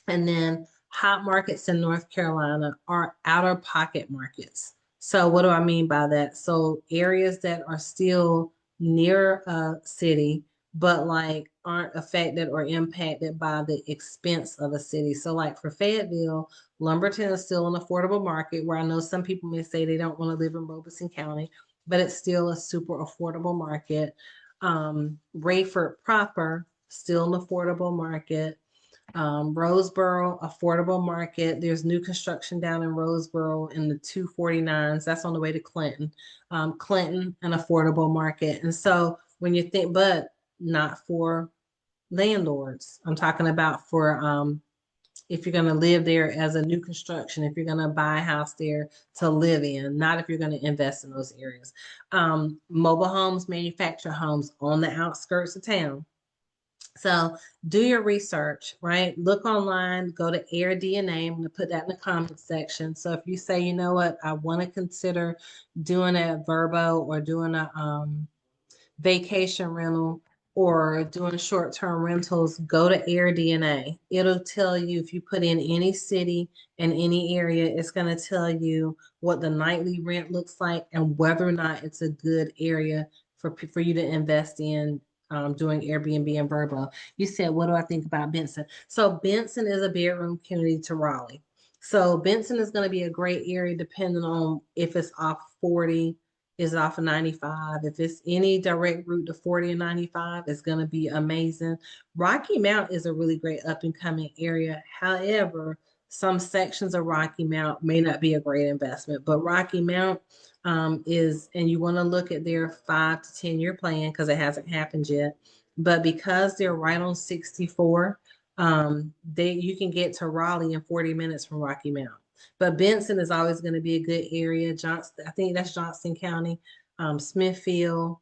And then hot markets in North Carolina are outer pocket markets. So what do I mean by that? So areas that are still near a city, but like aren't affected or impacted by the expense of a city. So like for Fayetteville, Lumberton is still an affordable market where I know some people may say they don't want to live in Robeson County, but it's still a super affordable market. Rayford proper, still an affordable market. Roseboro, affordable market. There's new construction down in Roseboro in the 249s. That's on the way to Clinton. Clinton, an affordable market. And so when you think, but not for landlords. I'm talking about for if you're going to live there as a new construction, if you're going to buy a house there to live in, not if you're going to invest in those areas. Mobile homes, manufactured homes on the outskirts of town. So do your research, right? Look online, go to AirDNA. I'm going to put that in the comments section. So if you say, you know what, I want to consider doing a Vrbo or doing a vacation rental or doing short-term rentals, go to AirDNA. It'll tell you if you put in any city and any area, it's going to tell you what the nightly rent looks like and whether or not it's a good area for you to invest in doing Airbnb and Vrbo. You said, what do I think about Benson? So Benson is a bedroom community to Raleigh. So Benson is going to be a great area depending on if it's off 40, is off of 95. If it's any direct route to 40 and 95, it's going to be amazing. Rocky Mount is a really great up and coming area. However, some sections of Rocky Mount may not be a great investment, but Rocky Mount is, and you want to look at their 5 to 10 year plan because it hasn't happened yet. But because they're right on 64, you can get to Raleigh in 40 minutes from Rocky Mount. But Benson is always going to be a good area. Johnston, I think that's Johnston County, Smithfield,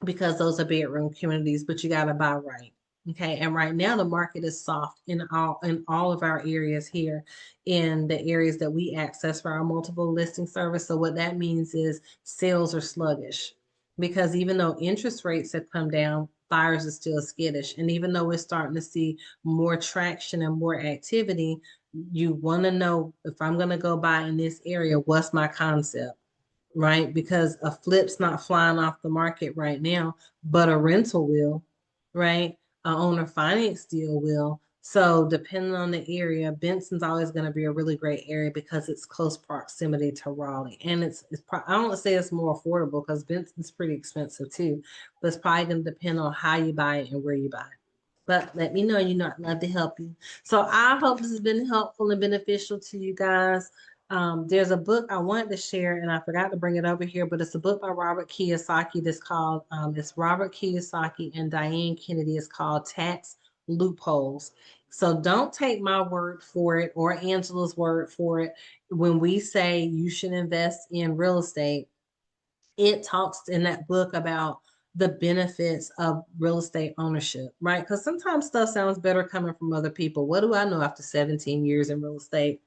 because those are bedroom communities, but you got to buy right. Okay. And right now the market is soft in all of our areas here in the areas that we access for our multiple listing service. So what that means is sales are sluggish because even though interest rates have come down, buyers are still skittish. And even though we're starting to see more traction and more activity, you want to know if I'm going to go buy in this area, what's my concept, right? Because a flip's not flying off the market right now, but a rental will, right? A owner finance deal will. So depending on the area, Benson's always going to be a really great area because it's close proximity to Raleigh, and I don't want to say it's more affordable because Benson's pretty expensive too, but it's probably going to depend on how you buy it and where you buy it. But let me know, I'd love to help you. So I hope this has been helpful and beneficial to you guys. There's a book I wanted to share and I forgot to bring it over here, but it's a book by Robert Kiyosaki that's called, it's Robert Kiyosaki and Diane Kennedy. It's called Tax Loopholes. So don't take my word for it or Angela's word for it. When we say you should invest in real estate, it talks in that book about the benefits of real estate ownership, right? Because sometimes stuff sounds better coming from other people. What do I know after 17 years in real estate,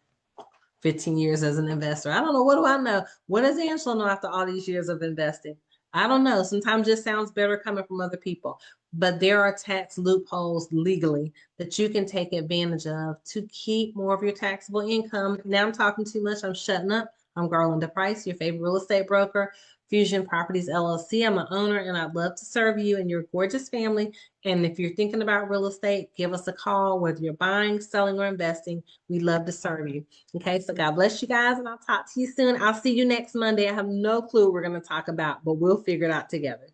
15 years as an investor? I don't know. What do I know? What does Angela know after all these years of investing? I don't know. Sometimes it just sounds better coming from other people. But there are tax loopholes legally that you can take advantage of to keep more of your taxable income. Now I'm talking too much. I'm shutting up. I'm Garlinda Price, your favorite real estate broker, Fusion Properties LLC. I'm an owner and I'd love to serve you and your gorgeous family. And if you're thinking about real estate, give us a call, whether you're buying, selling, or investing. We love to serve you. Okay, so God bless you guys, and I'll talk to you soon. I'll see you next Monday. I have no clue what we're going to talk about, but we'll figure it out together.